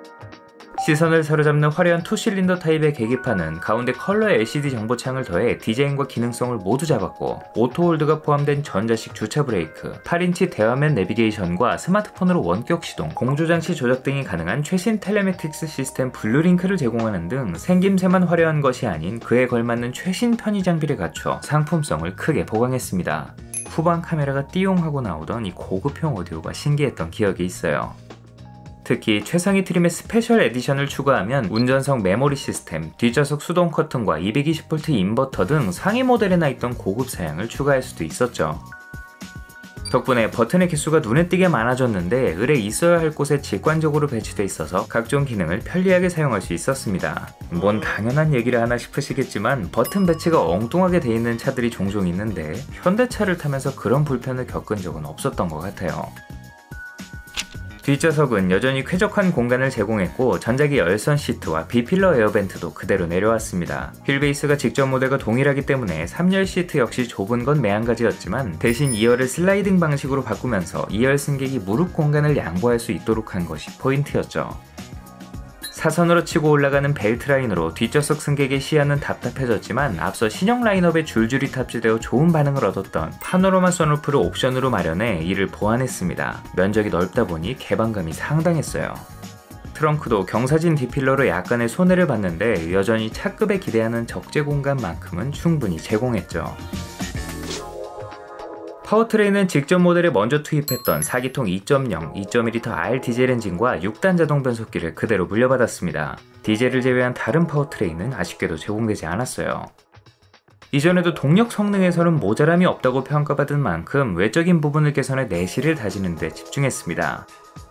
시선을 사로잡는 화려한 2실린더 타입의 계기판은 가운데 컬러 LCD 정보창을 더해 디자인과 기능성을 모두 잡았고, 오토홀드가 포함된 전자식 주차 브레이크, 8인치 대화면 내비게이션과 스마트폰으로 원격 시동, 공조장치 조작 등이 가능한 최신 텔레매틱스 시스템 블루링크를 제공하는 등 생김새만 화려한 것이 아닌 그에 걸맞는 최신 편의 장비를 갖춰 상품성을 크게 보강했습니다. 후방 카메라가 띠용하고 나오던 이 고급형 오디오가 신기했던 기억이 있어요. 특히 최상위 트림의 스페셜 에디션을 추가하면 운전석 메모리 시스템, 뒷좌석 수동 커튼과 220V 인버터 등 상위 모델에나 있던 고급 사양을 추가할 수도 있었죠. 덕분에 버튼의 개수가 눈에 띄게 많아졌는데 을에 있어야 할 곳에 직관적으로 배치돼 있어서 각종 기능을 편리하게 사용할 수 있었습니다. 뭔 당연한 얘기를 하나 싶으시겠지만 버튼 배치가 엉뚱하게 돼 있는 차들이 종종 있는데 현대차를 타면서 그런 불편을 겪은 적은 없었던 것 같아요. 뒷좌석은 여전히 쾌적한 공간을 제공했고, 전작의 열선 시트와 B필러 에어벤트도 그대로 내려왔습니다. 휠베이스가 직전 모델과 동일하기 때문에 3열 시트 역시 좁은 건 매한가지였지만, 대신 2열을 슬라이딩 방식으로 바꾸면서 2열 승객이 무릎 공간을 양보할 수 있도록 한 것이 포인트였죠. 사선으로 치고 올라가는 벨트 라인으로 뒷좌석 승객의 시야는 답답해졌지만, 앞서 신형 라인업에 줄줄이 탑재되어 좋은 반응을 얻었던 파노라마 선루프를 옵션으로 마련해 이를 보완했습니다. 면적이 넓다 보니 개방감이 상당했어요. 트렁크도 경사진 D필러로 약간의 손해를 봤는데 여전히 차급에 기대하는 적재 공간만큼은 충분히 제공했죠. 파워트레인은 직전 모델에 먼저 투입했던 4기통 2.0, 2.1L 디젤 엔진과 6단 자동 변속기를 그대로 물려받았습니다. 디젤을 제외한 다른 파워트레인은 아쉽게도 제공되지 않았어요. 이전에도 동력 성능에서는 모자람이 없다고 평가받은 만큼 외적인 부분을 개선해 내실을 다지는 데 집중했습니다.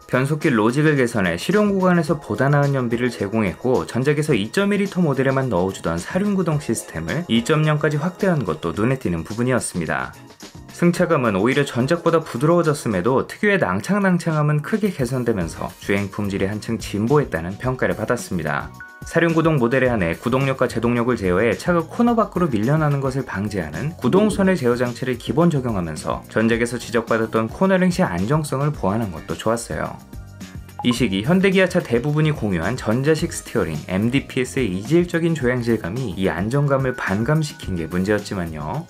변속기 로직을 개선해 실용 구간에서 보다 나은 연비를 제공했고, 전작에서 2.1L 모델에만 넣어주던 사륜구동 시스템을 2.0까지 확대한 것도 눈에 띄는 부분이었습니다. 승차감은 오히려 전작보다 부드러워졌음에도 특유의 낭창낭창함은 크게 개선되면서 주행 품질이 한층 진보했다는 평가를 받았습니다. 사륜구동 모델에 한해 구동력과 제동력을 제어해 차가 코너 밖으로 밀려나는 것을 방지하는 구동선의 제어 장치를 기본 적용하면서 전작에서 지적받았던 코너링 시 안정성을 보완한 것도 좋았어요. 이 시기 현대기아차 대부분이 공유한 전자식 스티어링, MDPS의 이질적인 조향 질감이 이 안정감을 반감시킨 게 문제였지만요.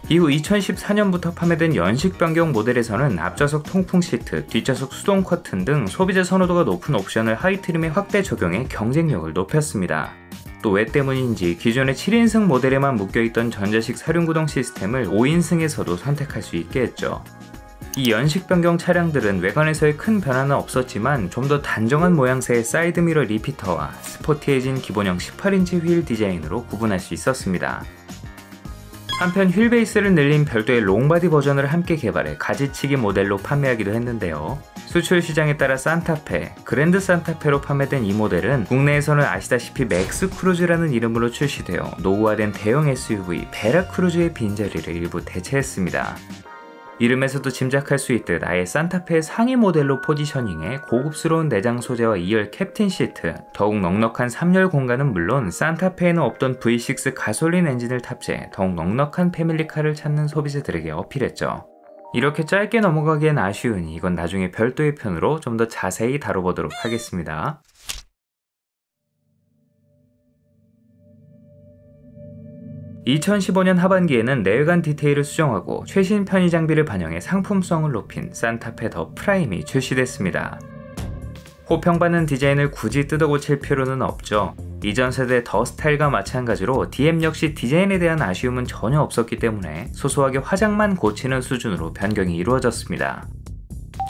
이후 2014년부터 판매된 연식 변경 모델에서는 앞좌석 통풍 시트, 뒷좌석 수동 커튼 등 소비자 선호도가 높은 옵션을 하이트림에 확대 적용해 경쟁력을 높였습니다. 또 왜 때문인지 기존의 7인승 모델에만 묶여있던 전자식 사륜구동 시스템을 5인승에서도 선택할 수 있게 했죠. 이 연식 변경 차량들은 외관에서의 큰 변화는 없었지만 좀 더 단정한 모양새의 사이드미러 리피터와 스포티해진 기본형 18인치 휠 디자인으로 구분할 수 있었습니다. 한편 휠 베이스를 늘린 별도의 롱바디 버전을 함께 개발해 가지치기 모델로 판매하기도 했는데요. 수출 시장에 따라 산타페, 그랜드 산타페로 판매된 이 모델은 국내에서는 아시다시피 맥스 크루즈라는 이름으로 출시되어 노후화된 대형 SUV 베라 크루즈의 빈자리를 일부 대체했습니다. 이름에서도 짐작할 수 있듯 아예 산타페의 상위 모델로 포지셔닝해 고급스러운 내장 소재와 2열 캡틴 시트, 더욱 넉넉한 3열 공간은 물론 산타페에는 없던 V6 가솔린 엔진을 탑재해 더욱 넉넉한 패밀리카를 찾는 소비자들에게 어필했죠. 이렇게 짧게 넘어가기엔 아쉬우니 이건 나중에 별도의 편으로 좀 더 자세히 다뤄보도록 하겠습니다. (2015년) 하반기에는 내외관 디테일을 수정하고 최신 편의 장비를 반영해 상품성을 높인 산타페 더 프라임이 출시됐습니다. 호평받는 디자인을 굳이 뜯어고칠 필요는 없죠. 이전 세대 더 스타일과 마찬가지로 DM 역시 디자인에 대한 아쉬움은 전혀 없었기 때문에 소소하게 화장만 고치는 수준으로 변경이 이루어졌습니다.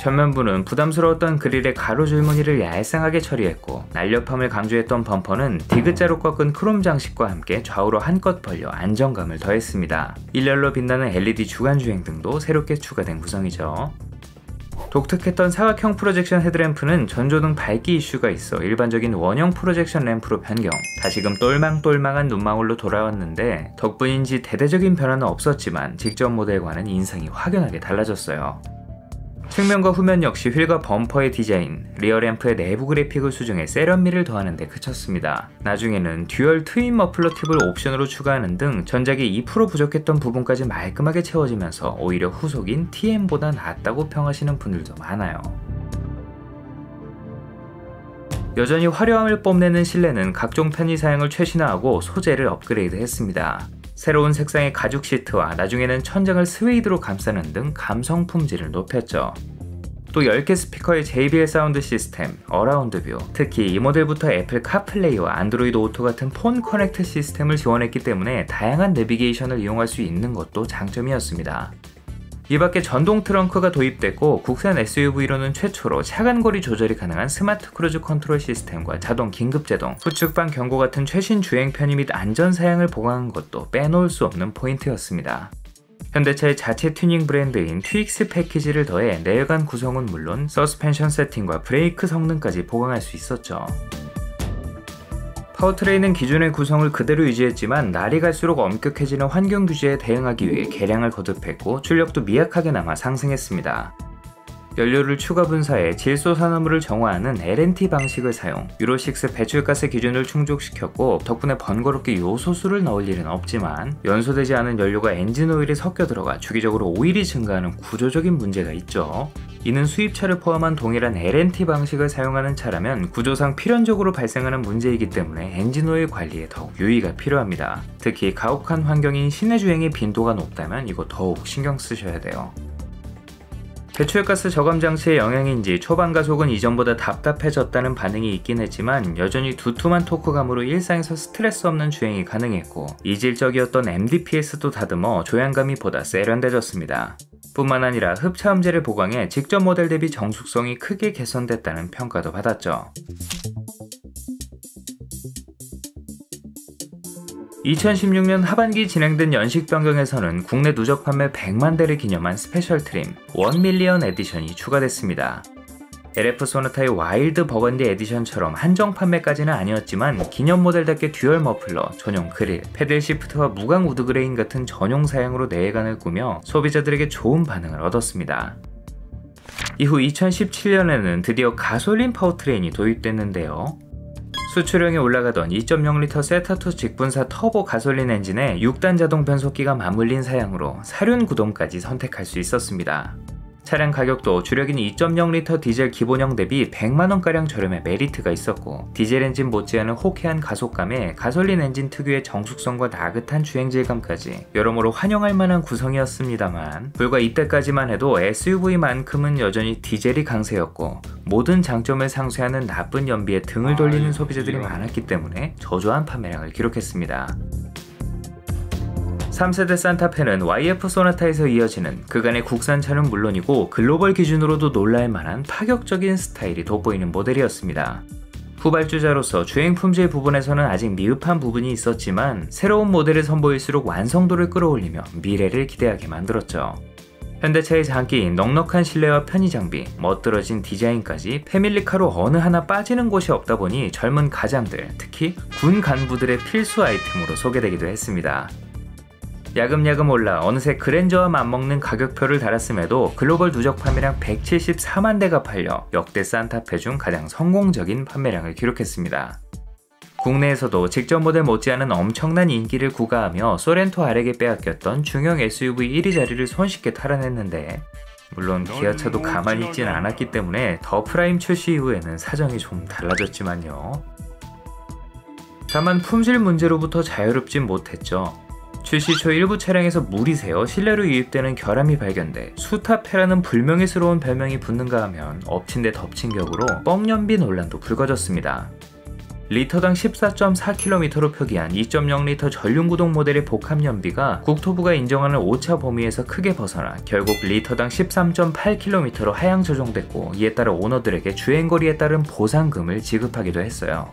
전면부는 부담스러웠던 그릴의 가로 줄무늬를 얄쌍하게 처리했고, 날렵함을 강조했던 범퍼는 디귿자로 꺾은 크롬 장식과 함께 좌우로 한껏 벌려 안정감을 더했습니다. 일렬로 빛나는 LED 주간주행 등도 새롭게 추가된 구성이죠. 독특했던 사각형 프로젝션 헤드램프는 전조등 밝기 이슈가 있어 일반적인 원형 프로젝션 램프로 변경, 다시금 똘망똘망한 눈망울로 돌아왔는데 덕분인지 대대적인 변화는 없었지만 직전 모델과는 인상이 확연하게 달라졌어요. 측면과 후면 역시 휠과 범퍼의 디자인, 리어 램프의 내부 그래픽을 수정해 세련미를 더하는 데 그쳤습니다. 나중에는 듀얼 트윈 머플러 팁을 옵션으로 추가하는 등 전작이 2% 부족했던 부분까지 말끔하게 채워지면서 오히려 후속인 TM보다 낫다고 평하시는 분들도 많아요. 여전히 화려함을 뽐내는 실내는 각종 편의 사양을 최신화하고 소재를 업그레이드 했습니다. 새로운 색상의 가죽 시트와 나중에는 천장을 스웨이드로 감싸는 등 감성 품질을 높였죠. 또 10개 스피커의 JBL 사운드 시스템, 어라운드 뷰, 특히 이 모델부터 애플 카플레이와 안드로이드 오토 같은 폰 커넥트 시스템을 지원했기 때문에 다양한 내비게이션을 이용할 수 있는 것도 장점이었습니다. 이 밖에 전동 트렁크가 도입됐고 국산 SUV로는 최초로 차간거리 조절이 가능한 스마트 크루즈 컨트롤 시스템과 자동 긴급제동, 후측방 경고 같은 최신 주행 편의 및 안전 사양을 보강한 것도 빼놓을 수 없는 포인트였습니다. 현대차의 자체 튜닝 브랜드인 튜익스 패키지를 더해 내외관 구성은 물론 서스펜션 세팅과 브레이크 성능까지 보강할 수 있었죠. 파워트레인은 기존의 구성을 그대로 유지했지만 날이 갈수록 엄격해지는 환경 규제에 대응하기 위해 개량을 거듭했고 출력도 미약하게 남아 상승했습니다. 연료를 추가 분사해 질소산화물을 정화하는 LNT 방식을 사용, 유로6 배출가스 기준을 충족시켰고 덕분에 번거롭게 요소수를 넣을 일은 없지만 연소되지 않은 연료가 엔진 오일에 섞여 들어가 주기적으로 오일이 증가하는 구조적인 문제가 있죠. 이는 수입차를 포함한 동일한 LNT 방식을 사용하는 차라면 구조상 필연적으로 발생하는 문제이기 때문에 엔진오일 관리에 더욱 유의가 필요합니다. 특히 가혹한 환경인 시내 주행의 빈도가 높다면 이거 더욱 신경 쓰셔야 돼요. 배출가스 저감 장치의 영향인지 초반 가속은 이전보다 답답해졌다는 반응이 있긴 했지만 여전히 두툼한 토크감으로 일상에서 스트레스 없는 주행이 가능했고 이질적이었던 MDPS도 다듬어 조향감이 보다 세련돼졌습니다. 뿐만 아니라 흡차음제를 보강해 직전 모델 대비 정숙성이 크게 개선됐다는 평가도 받았죠. 2016년 하반기 진행된 연식 변경에서는 국내 누적 판매 100만 대를 기념한 스페셜 트림 1밀리언 에디션이 추가됐습니다. LF 소나타의 와일드 버건디 에디션처럼 한정 판매까지는 아니었지만 기념 모델답게 듀얼 머플러, 전용 그릴, 패들 시프트와 무광 우드 그레인 같은 전용 사양으로 내외관을 꾸며 소비자들에게 좋은 반응을 얻었습니다. 이후 2017년에는 드디어 가솔린 파워트레인이 도입됐는데요. 수출형이 올라가던 2.0L 세타2 직분사 터보 가솔린 엔진에 6단 자동 변속기가 맞물린 사양으로 사륜 구동까지 선택할 수 있었습니다. 차량 가격도 주력인 2.0L 디젤 기본형 대비 100만원가량 저렴해 메리트가 있었고, 디젤 엔진 못지않은 호쾌한 가속감에 가솔린 엔진 특유의 정숙성과 나긋한 주행질감까지 여러모로 환영할 만한 구성이었습니다만, 불과 이때까지만 해도 SUV만큼은 여전히 디젤이 강세였고, 모든 장점을 상쇄하는 나쁜 연비에 등을 돌리는 소비자들이 많았기 때문에 저조한 판매량을 기록했습니다. 3세대 산타페는 YF 소나타에서 이어지는 그간의 국산차는 물론이고 글로벌 기준으로도 놀랄만한 파격적인 스타일이 돋보이는 모델이었습니다. 후발주자로서 주행 품질 부분에서는 아직 미흡한 부분이 있었지만 새로운 모델을 선보일수록 완성도를 끌어올리며 미래를 기대하게 만들었죠. 현대차의 장기인 넉넉한 실내와 편의 장비, 멋들어진 디자인까지 패밀리카로 어느 하나 빠지는 곳이 없다 보니 젊은 가장들, 특히 군 간부들의 필수 아이템으로 소개되기도 했습니다. 야금야금 올라 어느새 그랜저와 맞먹는 가격표를 달았음에도 글로벌 누적 판매량 174만 대가 팔려 역대 산타페 중 가장 성공적인 판매량을 기록했습니다. 국내에서도 직전 모델 못지않은 엄청난 인기를 구가하며 소렌토 아렉에 빼앗겼던 중형 SUV 1위 자리를 손쉽게 탈환했는데, 물론 기아차도 가만히 있진 않았기 때문에 더 프라임 출시 이후에는 사정이 좀 달라졌지만요. 다만 품질 문제로부터 자유롭진 못했죠. 출시 초 일부 차량에서 물이 새어 실내로 유입되는 결함이 발견돼 수타페라는 불명예스러운 별명이 붙는가 하면 엎친 데 덮친 격으로 뻥연비 논란도 불거졌습니다. 리터당 14.4km로 표기한 2.0L 전륜구동 모델의 복합연비가 국토부가 인정하는 오차 범위에서 크게 벗어나 결국 리터당 13.8km로 하향 조정됐고, 이에 따라 오너들에게 주행거리에 따른 보상금을 지급하기도 했어요.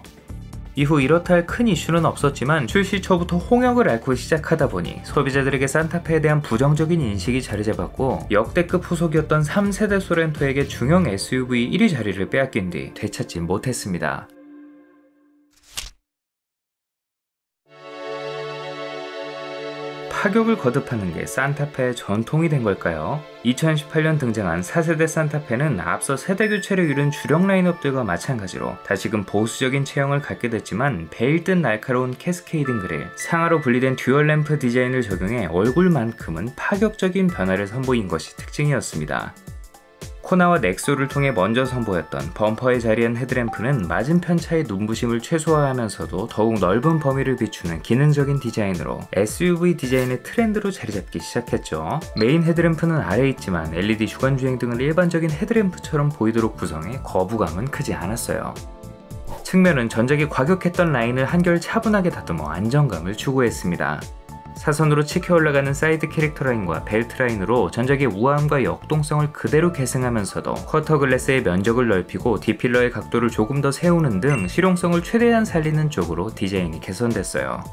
이후 이렇다 할 큰 이슈는 없었지만 출시 초부터 홍역을 앓고 시작하다 보니 소비자들에게 산타페에 대한 부정적인 인식이 자리 잡았고, 역대급 후속이었던 3세대 소렌토에게 중형 SUV 1위 자리를 빼앗긴 뒤 되찾지 못했습니다. 파격을 거듭하는 게 산타페의 전통이 된 걸까요? 2018년 등장한 4세대 산타페는 앞서 세대 교체를 이룬 주력 라인업들과 마찬가지로 다시금 보수적인 체형을 갖게 됐지만 베일 듯 날카로운 캐스케이딩 그릴, 상하로 분리된 듀얼 램프 디자인을 적용해 얼굴만큼은 파격적인 변화를 선보인 것이 특징이었습니다. 코나와 넥소를 통해 먼저 선보였던 범퍼에 자리한 헤드램프는 맞은편 차의 눈부심을 최소화하면서도 더욱 넓은 범위를 비추는 기능적인 디자인으로 SUV 디자인의 트렌드로 자리잡기 시작했죠. 메인 헤드램프는 아래에 있지만 LED 주간주행 등을 일반적인 헤드램프처럼 보이도록 구성해 거부감은 크지 않았어요. 측면은 전작이 과격했던 라인을 한결 차분하게 다듬어 안정감을 추구했습니다. 사선으로 치켜 올라가는 사이드 캐릭터 라인과 벨트 라인으로 전작의 우아함과 역동성을 그대로 계승하면서도 쿼터 글래스의 면적을 넓히고 디필러의 각도를 조금 더 세우는 등 실용성을 최대한 살리는 쪽으로 디자인이 개선됐어요.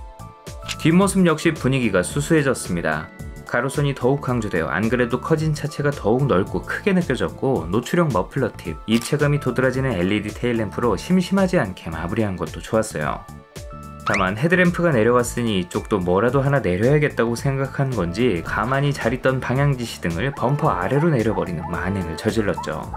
뒷모습 역시 분위기가 수수해졌습니다. 가로선이 더욱 강조되어 안 그래도 커진 차체가 더욱 넓고 크게 느껴졌고, 노출형 머플러 팁, 입체감이 도드라지는 LED 테일램프로 심심하지 않게 마무리한 것도 좋았어요. 다만 헤드램프가 내려왔으니 이쪽도 뭐라도 하나 내려야겠다고 생각한 건지 가만히 잘 있던 방향지시 등을 범퍼 아래로 내려버리는 만행을 저질렀죠.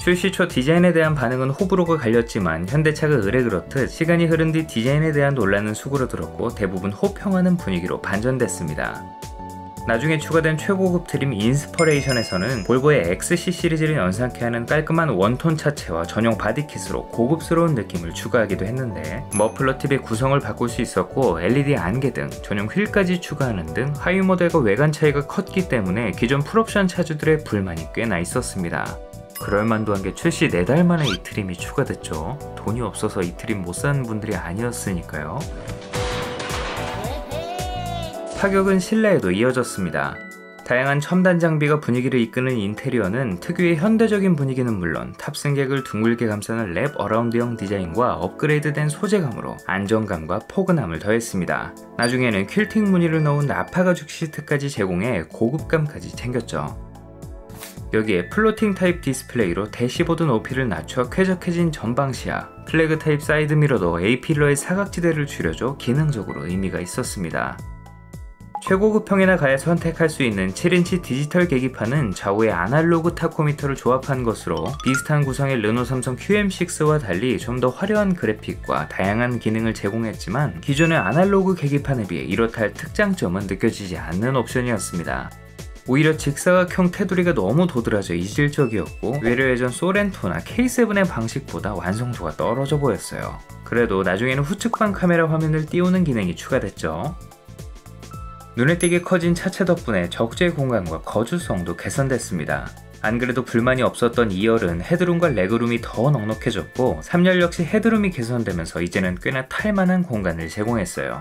출시 초 디자인에 대한 반응은 호불호가 갈렸지만 현대차가 의뢰 그렇듯 시간이 흐른 뒤 디자인에 대한 논란은 수그러들었고 대부분 호평하는 분위기로 반전됐습니다. 나중에 추가된 최고급 트림 인스퍼레이션에서는 볼보의 XC 시리즈를 연상케 하는 깔끔한 원톤 차체와 전용 바디킷으로 고급스러운 느낌을 추가하기도 했는데, 머플러 팁의 구성을 바꿀 수 있었고 LED 안개 등 전용 휠까지 추가하는 등 하위 모델과 외관 차이가 컸기 때문에 기존 풀옵션 차주들의 불만이 꽤나 있었습니다. 그럴만도 한 게 출시 4달 만에 이 트림이 추가됐죠. 돈이 없어서 이 트림 못 사는 분들이 아니었으니까요. 파격은 실내에도 이어졌습니다. 다양한 첨단 장비가 분위기를 이끄는 인테리어는 특유의 현대적인 분위기는 물론 탑승객을 둥글게 감싸는 랩 어라운드형 디자인과 업그레이드된 소재감으로 안정감과 포근함을 더했습니다. 나중에는 퀼팅 무늬를 넣은 나파 가죽 시트까지 제공해 고급감까지 챙겼죠. 여기에 플로팅 타입 디스플레이로 대시보드 높이를 낮춰 쾌적해진 전방 시야, 플래그 타입 사이드 미러도 A필러의 사각지대를 줄여줘 기능적으로 의미가 있었습니다. 최고급형이나 가야 선택할 수 있는 7인치 디지털 계기판은 좌우에 아날로그 타코미터를 조합한 것으로 비슷한 구성의 르노 삼성 QM6와 달리 좀 더 화려한 그래픽과 다양한 기능을 제공했지만 기존의 아날로그 계기판에 비해 이렇다 할 특장점은 느껴지지 않는 옵션이었습니다. 오히려 직사각형 테두리가 너무 도드라져 이질적이었고 외려 예전 소렌토나 K7의 방식보다 완성도가 떨어져 보였어요. 그래도 나중에는 후측방 카메라 화면을 띄우는 기능이 추가됐죠. 눈에 띄게 커진 차체 덕분에 적재 공간과 거주성도 개선됐습니다. 안 그래도 불만이 없었던 2열은 헤드룸과 레그룸이 더 넉넉해졌고 3열 역시 헤드룸이 개선되면서 이제는 꽤나 탈만한 공간을 제공했어요.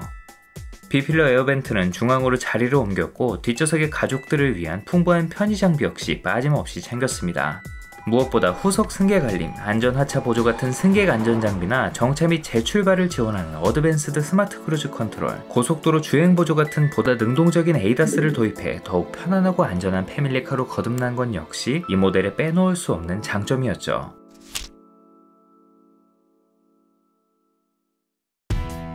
B필러 에어벤트는 중앙으로 자리를 옮겼고 뒷좌석의 가족들을 위한 풍부한 편의 장비 역시 빠짐없이 챙겼습니다. 무엇보다 후석 승객 알림, 안전 하차 보조 같은 승객 안전 장비나 정차 및 재출발을 지원하는 어드밴스드 스마트 크루즈 컨트롤, 고속도로 주행 보조 같은 보다 능동적인 에이다스를 도입해 더욱 편안하고 안전한 패밀리카로 거듭난 건 역시 이 모델에 빼놓을 수 없는 장점이었죠.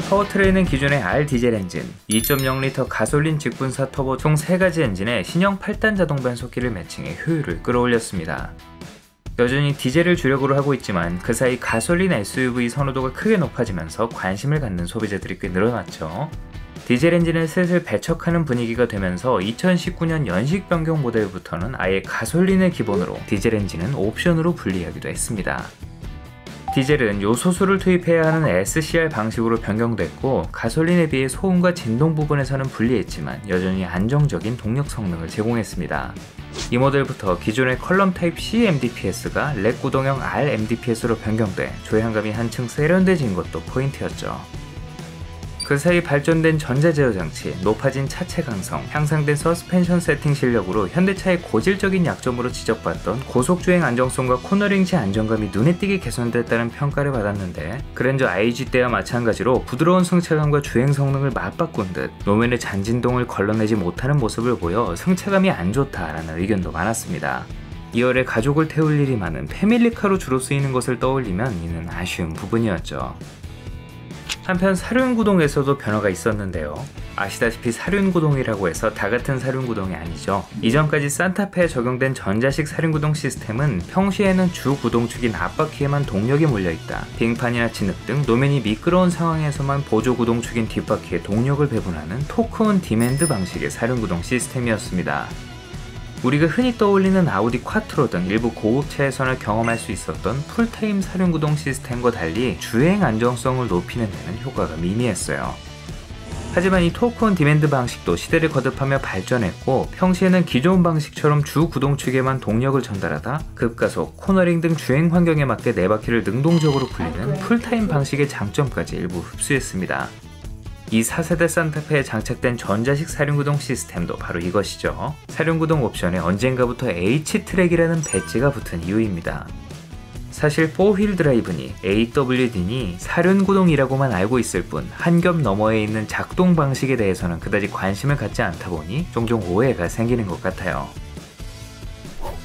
파워트레인은 기존의 R 디젤 엔진, 2.0L 가솔린 직분사 터보 총 3가지 엔진에 신형 8단 자동 변속기를 매칭해 효율을 끌어올렸습니다. 여전히 디젤을 주력으로 하고 있지만 그 사이 가솔린 SUV 선호도가 크게 높아지면서 관심을 갖는 소비자들이 꽤 늘어났죠. 디젤 엔진을 슬슬 배척하는 분위기가 되면서 2019년 연식 변경 모델부터는 아예 가솔린을 기본으로 디젤 엔진은 옵션으로 분리하기도 했습니다. 디젤은 요소수를 투입해야 하는 SCR 방식으로 변경됐고 가솔린에 비해 소음과 진동 부분에서는 불리했지만 여전히 안정적인 동력 성능을 제공했습니다. 이 모델부터 기존의 컬럼 타입 C MDPS가 렉 구동형 R MDPS로 변경돼 조향감이 한층 세련돼진 것도 포인트였죠. 그 사이 발전된 전자제어 장치, 높아진 차체 강성, 향상된 서스펜션 세팅 실력으로 현대차의 고질적인 약점으로 지적받던 고속주행 안정성과 코너링시 안정감이 눈에 띄게 개선됐다는 평가를 받았는데 그랜저 IG 때와 마찬가지로 부드러운 승차감과 주행 성능을 맞바꾼 듯 노면의 잔진동을 걸러내지 못하는 모습을 보여 승차감이 안 좋다라는 의견도 많았습니다. 2열에 가족을 태울 일이 많은 패밀리카로 주로 쓰이는 것을 떠올리면 이는 아쉬운 부분이었죠. 한편 사륜구동에서도 변화가 있었는데요. 아시다시피 사륜구동이라고 해서 다같은 사륜구동이 아니죠. 이전까지 산타페에 적용된 전자식 사륜구동 시스템은 평시에는 주 구동축인 앞바퀴에만 동력이 몰려있다, 빙판이나 진흙 등 노면이 미끄러운 상황에서만 보조 구동축인 뒷바퀴에 동력을 배분하는 토크온 디맨드 방식의 사륜구동 시스템이었습니다. 우리가 흔히 떠올리는 아우디 콰트로 등 일부 고급차에서나 경험할 수 있었던 풀타임 사륜구동 시스템과 달리 주행 안정성을 높이는 데는 효과가 미미했어요. 하지만 이 토크온 디맨드 방식도 시대를 거듭하며 발전했고 평시에는 기존 방식처럼 주 구동축에만 동력을 전달하다 급가속, 코너링 등 주행 환경에 맞게 네 바퀴를 능동적으로 굴리는 풀타임 방식의 장점까지 일부 흡수했습니다. 이 4세대 산타페에 장착된 전자식 사륜구동 시스템도 바로 이것이죠. 사륜구동 옵션에 언젠가부터 H트랙이라는 배지가 붙은 이유입니다. 사실 4휠 드라이브니 AWD니 사륜구동이라고만 알고 있을 뿐 한 겹 너머에 있는 작동 방식에 대해서는 그다지 관심을 갖지 않다 보니 종종 오해가 생기는 것 같아요.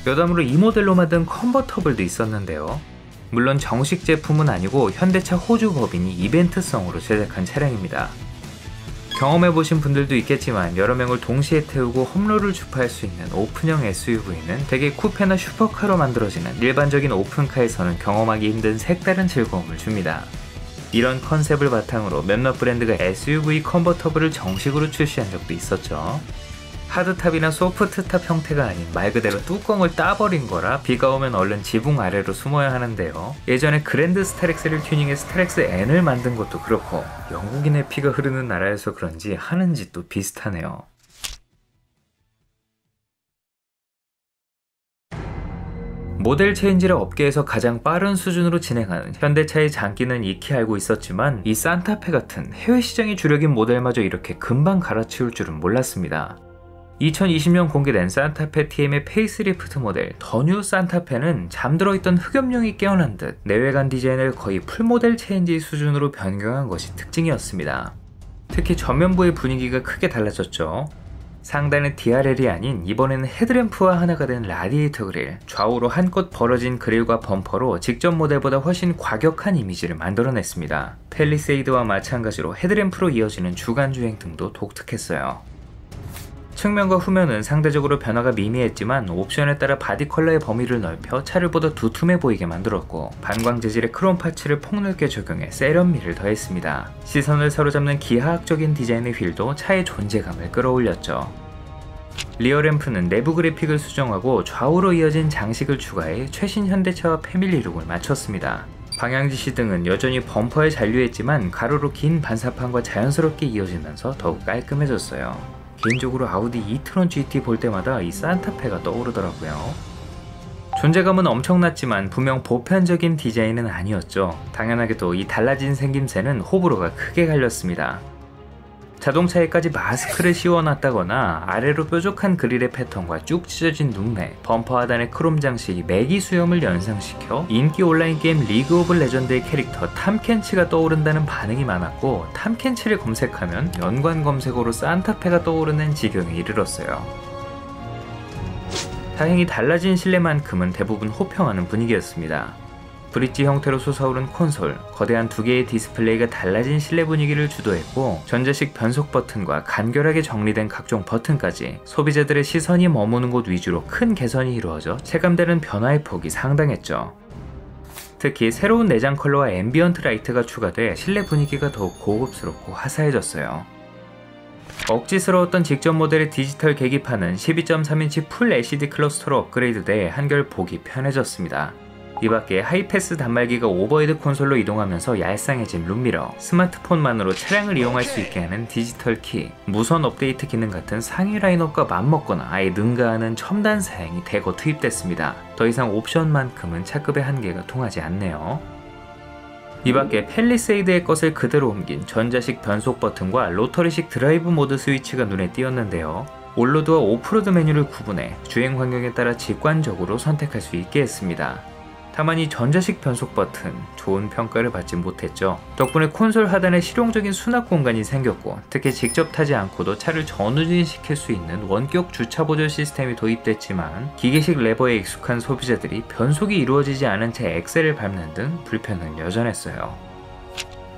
여담으로 이 모델로 만든 컨버터블도 있었는데요. 물론 정식 제품은 아니고 현대차 호주 법인이 이벤트성으로 제작한 차량입니다. 경험해보신 분들도 있겠지만 여러 명을 동시에 태우고 홈로를 주파할 수 있는 오픈형 SUV는 대개 쿠페나 슈퍼카로 만들어지는 일반적인 오픈카에서는 경험하기 힘든 색다른 즐거움을 줍니다. 이런 컨셉을 바탕으로 몇몇 브랜드가 SUV 컨버터블을 정식으로 출시한 적도 있었죠. 하드탑이나 소프트탑 형태가 아닌 말 그대로 뚜껑을 따버린 거라 비가 오면 얼른 지붕 아래로 숨어야 하는데요. 예전에 그랜드 스타렉스를 튜닝해 스타렉스 N을 만든 것도 그렇고 영국인의 피가 흐르는 나라여서 그런지 하는 짓도 비슷하네요. 모델 체인지를 업계에서 가장 빠른 수준으로 진행하는 현대차의 장기는 익히 알고 있었지만 이 산타페 같은 해외 시장의 주력인 모델마저 이렇게 금방 갈아치울 줄은 몰랐습니다. 2020년 공개된 산타페 TM의 페이스리프트 모델 더 뉴 산타페는 잠들어 있던 흑염룡이 깨어난 듯 내외관 디자인을 거의 풀모델 체인지 수준으로 변경한 것이 특징이었습니다. 특히 전면부의 분위기가 크게 달라졌죠. 상단은 DRL이 아닌 이번에는 헤드램프와 하나가 된 라디에이터 그릴, 좌우로 한껏 벌어진 그릴과 범퍼로 직전 모델보다 훨씬 과격한 이미지를 만들어냈습니다. 팰리세이드와 마찬가지로 헤드램프로 이어지는 주간주행 등도 독특했어요. 측면과 후면은 상대적으로 변화가 미미했지만 옵션에 따라 바디 컬러의 범위를 넓혀 차를 보다 두툼해 보이게 만들었고 반광 재질의 크롬 파츠를 폭넓게 적용해 세련미를 더했습니다. 시선을 사로잡는 기하학적인 디자인의 휠도 차의 존재감을 끌어올렸죠. 리어 램프는 내부 그래픽을 수정하고 좌우로 이어진 장식을 추가해 최신 현대차와 패밀리룩을 맞췄습니다. 방향지시 등은 여전히 범퍼에 잔류했지만 가로로 긴 반사판과 자연스럽게 이어지면서 더욱 깔끔해졌어요. 개인적으로 아우디 e-tron GT 볼 때마다 이 산타페가 떠오르더라고요. 존재감은 엄청났지만 분명 보편적인 디자인은 아니었죠. 당연하게도 이 달라진 생김새는 호불호가 크게 갈렸습니다. 자동차에까지 마스크를 씌워놨다거나 아래로 뾰족한 그릴의 패턴과 쭉 찢어진 눈매, 범퍼 하단의 크롬 장식이 매기 수염을 연상시켜 인기 온라인 게임 리그 오브 레전드의 캐릭터 탐켄치가 떠오른다는 반응이 많았고, 탐켄치를 검색하면 연관 검색어로 산타페가 떠오르는 지경에 이르렀어요. 다행히 달라진 실내만큼은 대부분 호평하는 분위기였습니다. 브릿지 형태로 솟아오른 콘솔, 거대한 두 개의 디스플레이가 달라진 실내 분위기를 주도했고, 전자식 변속 버튼과 간결하게 정리된 각종 버튼까지 소비자들의 시선이 머무는 곳 위주로 큰 개선이 이루어져 체감되는 변화의 폭이 상당했죠. 특히 새로운 내장 컬러와 앰비언트 라이트가 추가돼 실내 분위기가 더욱 고급스럽고 화사해졌어요. 억지스러웠던 직전 모델의 디지털 계기판은 12.3인치 풀 LCD 클러스터로 업그레이드돼 한결 보기 편해졌습니다. 이 밖에 하이패스 단말기가 오버헤드 콘솔로 이동하면서 얄쌍해진 룸미러, 스마트폰만으로 차량을 이용할 수 있게 하는 디지털 키, 무선 업데이트 기능 같은 상위 라인업과 맞먹거나 아예 능가하는 첨단 사양이 대거 투입됐습니다. 더 이상 옵션만큼은 차급의 한계가 통하지 않네요. 이 밖에 팰리세이드의 것을 그대로 옮긴 전자식 변속 버튼과 로터리식 드라이브 모드 스위치가 눈에 띄었는데요. 온로드와 오프로드 메뉴를 구분해 주행 환경에 따라 직관적으로 선택할 수 있게 했습니다. 다만 이 전자식 변속 버튼, 좋은 평가를 받지 못했죠. 덕분에 콘솔 하단에 실용적인 수납 공간이 생겼고, 특히 직접 타지 않고도 차를 전후진시킬 수 있는 원격 주차 보조 시스템이 도입됐지만, 기계식 레버에 익숙한 소비자들이 변속이 이루어지지 않은 채 엑셀을 밟는 등 불편은 여전했어요.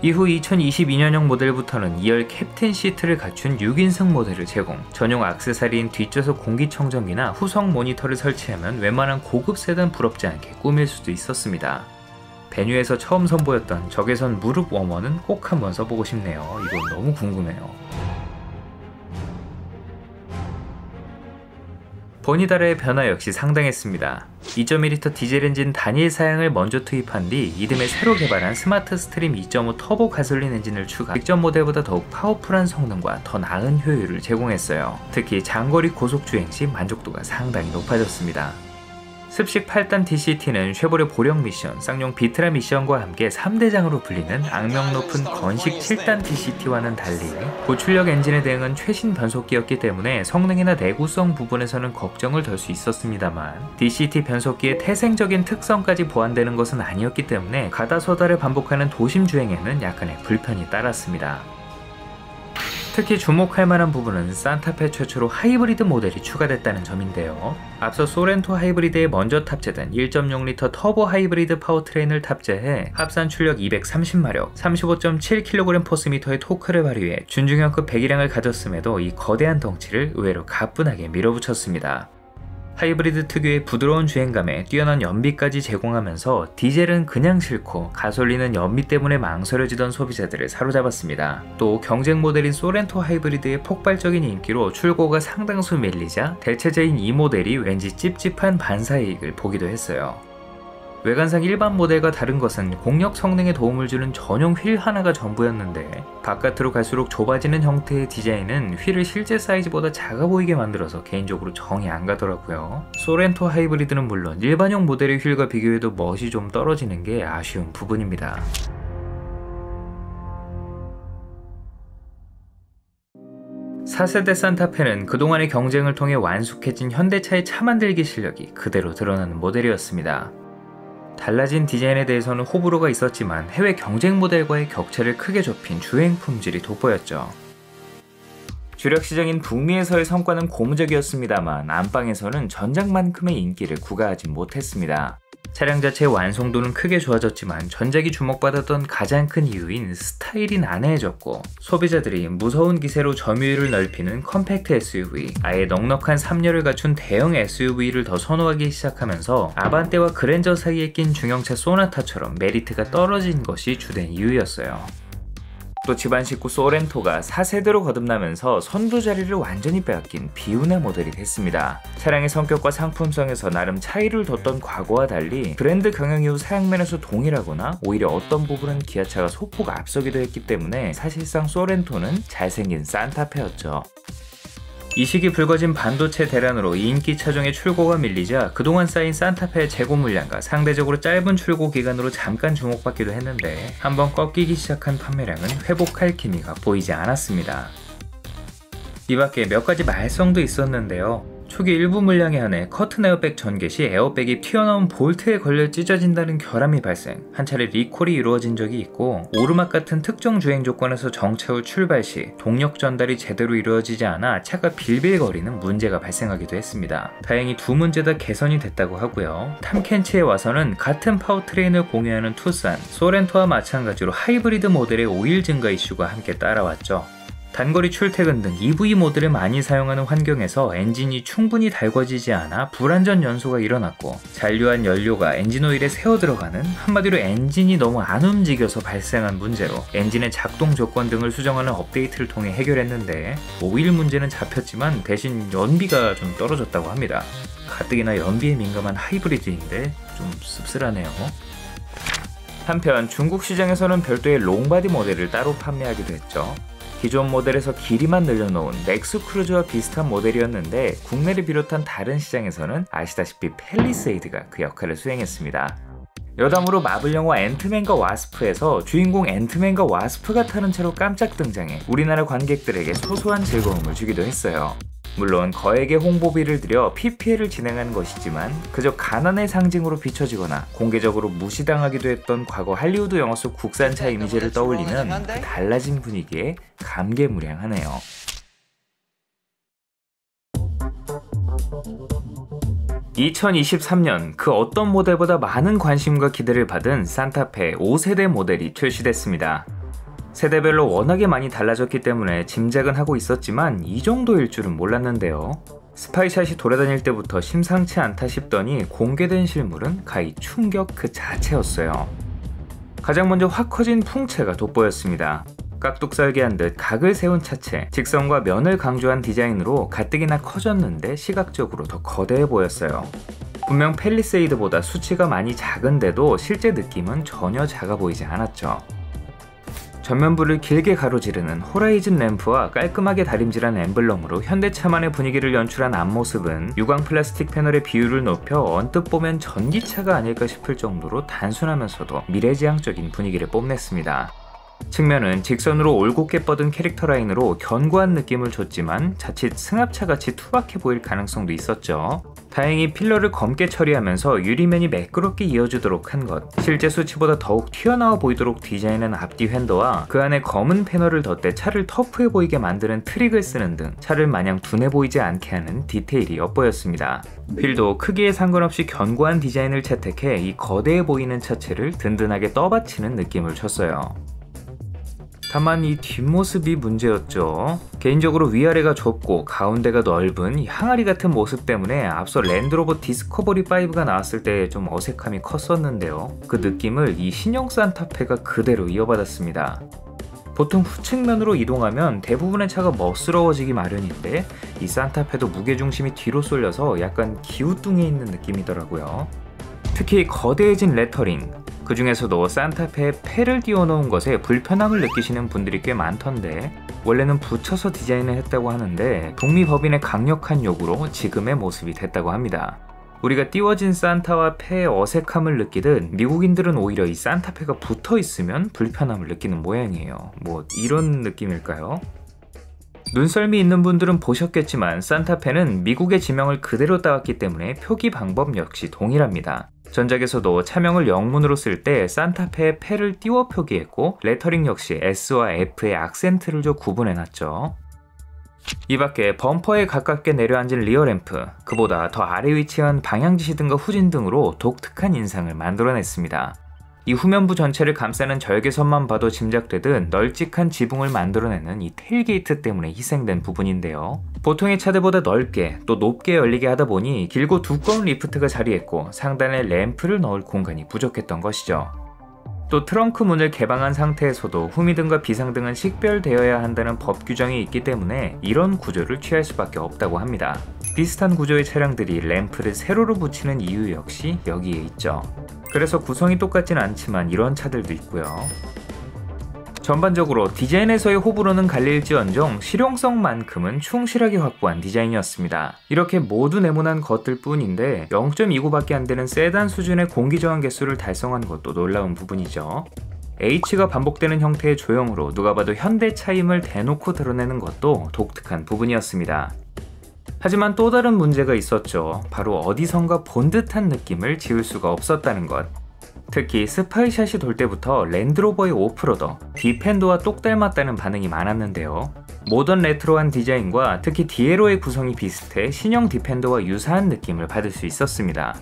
이후 2022년형 모델부터는 2열 캡틴 시트를 갖춘 6인승 모델을 제공, 전용 액세서리인 뒷좌석 공기청정기나 후성 모니터를 설치하면 웬만한 고급 세단 부럽지 않게 꾸밀 수도 있었습니다. 베뉴에서 처음 선보였던 적외선 무릎 워머는 꼭 한번 써보고 싶네요. 이건 너무 궁금해요. 보니다라의 변화 역시 상당했습니다. 2.1L 디젤 엔진 단일 사양을 먼저 투입한 뒤 이듬해 새로 개발한 스마트 스트림 2.5 터보 가솔린 엔진을 추가, 직전 모델보다 더욱 파워풀한 성능과 더 나은 효율을 제공했어요. 특히 장거리 고속 주행 시 만족도가 상당히 높아졌습니다. 습식 8단 DCT는 쉐보레 보령 미션, 쌍용 비트라 미션과 함께 3대장으로 불리는 악명 높은 건식 7단 DCT와는 달리 고출력 엔진에 대응한 최신 변속기였기 때문에 성능이나 내구성 부분에서는 걱정을 덜 수 있었습니다만, DCT 변속기의 태생적인 특성까지 보완되는 것은 아니었기 때문에 가다서다를 반복하는 도심 주행에는 약간의 불편이 따랐습니다. 특히 주목할 만한 부분은 산타페 최초로 하이브리드 모델이 추가됐다는 점인데요. 앞서 소렌토 하이브리드에 먼저 탑재된 1.6L 터보 하이브리드 파워트레인을 탑재해 합산 출력 230마력, 35.7kgm/m의 토크를 발휘해 준중형급 배기량을 가졌음에도 이 거대한 덩치를 의외로 가뿐하게 밀어붙였습니다. 하이브리드 특유의 부드러운 주행감에 뛰어난 연비까지 제공하면서 디젤은 그냥 싫고 가솔린은 연비 때문에 망설여지던 소비자들을 사로잡았습니다. 또 경쟁 모델인 소렌토 하이브리드의 폭발적인 인기로 출고가 상당수 밀리자 대체제인 이 모델이 왠지 찝찝한 반사이익을 보기도 했어요. 외관상 일반 모델과 다른 것은 공력 성능에 도움을 주는 전용 휠 하나가 전부였는데, 바깥으로 갈수록 좁아지는 형태의 디자인은 휠을 실제 사이즈보다 작아 보이게 만들어서 개인적으로 정이 안 가더라고요. 소렌토 하이브리드는 물론 일반형 모델의 휠과 비교해도 멋이 좀 떨어지는 게 아쉬운 부분입니다. (4세대) 산타페는 그동안의 경쟁을 통해 완숙해진 현대차의 차 만들기 실력이 그대로 드러나는 모델이었습니다. 달라진 디자인에 대해서는 호불호가 있었지만 해외 경쟁 모델과의 격차를 크게 좁힌 주행 품질이 돋보였죠. 주력 시장인 북미에서의 성과는 고무적이었습니다만 안방에서는 전작만큼의 인기를 구가하지 못했습니다. 차량 자체의 완성도는 크게 좋아졌지만 전작이 주목받았던 가장 큰 이유인 스타일이 난해해졌고, 소비자들이 무서운 기세로 점유율을 넓히는 컴팩트 SUV, 아예 넉넉한 3열을 갖춘 대형 SUV를 더 선호하기 시작하면서 아반떼와 그랜저 사이에 낀 중형차 소나타처럼 메리트가 떨어진 것이 주된 이유였어요. 또 집안 식구 소렌토가 4세대로 거듭나면서 선두 자리를 완전히 빼앗긴 비운의 모델이 됐습니다. 차량의 성격과 상품성에서 나름 차이를 뒀던 과거와 달리 브랜드 경영 이후 사양면에서 동일하거나 오히려 어떤 부분은 기아차가 소폭 앞서기도 했기 때문에 사실상 소렌토는 잘생긴 산타페였죠. 이 시기 불거진 반도체 대란으로 인기 차종의 출고가 밀리자 그동안 쌓인 산타페의 재고 물량과 상대적으로 짧은 출고 기간으로 잠깐 주목받기도 했는데 한번 꺾이기 시작한 판매량은 회복할 기미가 보이지 않았습니다. 이 밖에 몇 가지 말썽도 있었는데요. 초기 일부 물량에 한해 커튼 에어백 전개 시 에어백이 튀어나온 볼트에 걸려 찢어진다는 결함이 발생, 한 차례 리콜이 이루어진 적이 있고 오르막 같은 특정 주행 조건에서 정차 후 출발 시 동력 전달이 제대로 이루어지지 않아 차가 빌빌거리는 문제가 발생하기도 했습니다. 다행히 두 문제 다 개선이 됐다고 하고요. 탐켄치에 와서는 같은 파워트레인을 공유하는 투싼, 소렌토와 마찬가지로 하이브리드 모델의 오일 증가 이슈가 함께 따라왔죠. 단거리 출퇴근 등 EV 모드를 많이 사용하는 환경에서 엔진이 충분히 달궈지지 않아 불안전 연소가 일어났고 잔류한 연료가 엔진오일에 새어 들어가는, 한마디로 엔진이 너무 안 움직여서 발생한 문제로 엔진의 작동 조건 등을 수정하는 업데이트를 통해 해결했는데 오일 문제는 잡혔지만 대신 연비가 좀 떨어졌다고 합니다. 가뜩이나 연비에 민감한 하이브리드인데 좀 씁쓸하네요. 한편 중국 시장에서는 별도의 롱바디 모델을 따로 판매하기도 했죠. 기존 모델에서 길이만 늘려놓은 넥스 크루즈와 비슷한 모델이었는데 국내를 비롯한 다른 시장에서는 아시다시피 팰리세이드가 그 역할을 수행했습니다. 여담으로 마블 영화 앤트맨과 와스프에서 주인공 앤트맨과 와스프가 타는 차로 깜짝 등장해 우리나라 관객들에게 소소한 즐거움을 주기도 했어요. 물론 거액의 홍보비를 들여 PPL을 진행한 것이지만 그저 가난의 상징으로 비춰지거나 공개적으로 무시당하기도 했던 과거 할리우드 영화 속 국산차 이미지를 떠올리면 그 달라진 분위기에 감개무량하네요. (2023년) 그 어떤 모델보다 많은 관심과 기대를 받은 산타페 5세대 모델이 출시됐습니다. 세대별로 워낙에 많이 달라졌기 때문에 짐작은 하고 있었지만 이 정도일 줄은 몰랐는데요. 스파이샷이 돌아다닐 때부터 심상치 않다 싶더니 공개된 실물은 가히 충격 그 자체였어요. 가장 먼저 확 커진 풍채가 돋보였습니다. 깍둑썰기한 듯 각을 세운 차체, 직선과 면을 강조한 디자인으로 가뜩이나 커졌는데 시각적으로 더 거대해 보였어요. 분명 팰리세이드보다 수치가 많이 작은데도 실제 느낌은 전혀 작아 보이지 않았죠. 전면부를 길게 가로지르는 호라이즌 램프와 깔끔하게 다림질한 엠블럼으로 현대차만의 분위기를 연출한 앞모습은 유광 플라스틱 패널의 비율을 높여 언뜻 보면 전기차가 아닐까 싶을 정도로 단순하면서도 미래지향적인 분위기를 뽐냈습니다. 측면은 직선으로 올곧게 뻗은 캐릭터 라인으로 견고한 느낌을 줬지만 자칫 승합차같이 투박해 보일 가능성도 있었죠. 다행히 필러를 검게 처리하면서 유리면이 매끄럽게 이어지도록 한 것, 실제 수치보다 더욱 튀어나와 보이도록 디자인한 앞뒤 휀더와 그 안에 검은 패널을 덧대 차를 터프해 보이게 만드는 트릭을 쓰는 등 차를 마냥 둔해 보이지 않게 하는 디테일이 엿보였습니다. 휠도 크기에 상관없이 견고한 디자인을 채택해 이 거대해 보이는 차체를 든든하게 떠받치는 느낌을 줬어요. 다만 이 뒷모습이 문제였죠. 개인적으로 위아래가 좁고 가운데가 넓은 이 항아리 같은 모습 때문에 앞서 랜드로버 디스커버리 5가 나왔을 때 좀 어색함이 컸었는데요. 그 느낌을 이 신형 산타페가 그대로 이어받았습니다. 보통 후측면으로 이동하면 대부분의 차가 멋스러워지기 마련인데 이 산타페도 무게중심이 뒤로 쏠려서 약간 기우뚱해 있는 느낌이더라고요. 특히 거대해진 레터링, 그 중에서도 산타페에 패를 띄워놓은 것에 불편함을 느끼시는 분들이 꽤 많던데 원래는 붙여서 디자인을 했다고 하는데 북미 법인의 강력한 요구로 지금의 모습이 됐다고 합니다. 우리가 띄워진 산타와 패의 어색함을 느끼듯 미국인들은 오히려 이 산타페가 붙어있으면 불편함을 느끼는 모양이에요. 뭐 이런 느낌일까요? 눈썰미 있는 분들은 보셨겠지만 산타페는 미국의 지명을 그대로 따왔기 때문에 표기 방법 역시 동일합니다. 전작에서도 차명을 영문으로 쓸 때 산타페의 패를 띄워 표기했고 레터링 역시 S와 F의 악센트를 줘 구분해놨죠. 이 밖에 범퍼에 가깝게 내려앉은 리어램프, 그보다 더 아래 위치한 방향지시 등과 후진 등으로 독특한 인상을 만들어냈습니다. 이 후면부 전체를 감싸는 절개선만 봐도 짐작되듯 널찍한 지붕을 만들어내는 이 테일게이트 때문에 희생된 부분인데요. 보통의 차들보다 넓게 또 높게 열리게 하다 보니 길고 두꺼운 리프트가 자리했고 상단에 램프를 넣을 공간이 부족했던 것이죠. 또 트렁크 문을 개방한 상태에서도 후미등과 비상등은 식별되어야 한다는 법 규정이 있기 때문에 이런 구조를 취할 수밖에 없다고 합니다. 비슷한 구조의 차량들이 램프를 세로로 붙이는 이유 역시 여기에 있죠. 그래서 구성이 똑같진 않지만 이런 차들도 있고요. 전반적으로 디자인에서의 호불호는 갈릴지언정 실용성만큼은 충실하게 확보한 디자인이었습니다. 이렇게 모두 네모난 것들 뿐인데 0.29밖에 안 되는 세단 수준의 공기저항 개수를 달성한 것도 놀라운 부분이죠. H가 반복되는 형태의 조형으로 누가 봐도 현대차임을 대놓고 드러내는 것도 독특한 부분이었습니다. 하지만 또 다른 문제가 있었죠. 바로 어디선가 본 듯한 느낌을 지울 수가 없었다는 것. 특히 스파이샷이 돌 때부터 랜드로버의 오프로더, 디펜더와 똑 닮았다는 반응이 많았는데요. 모던 레트로한 디자인과 특히 디에로의 구성이 비슷해 신형 디펜더와 유사한 느낌을 받을 수 있었습니다.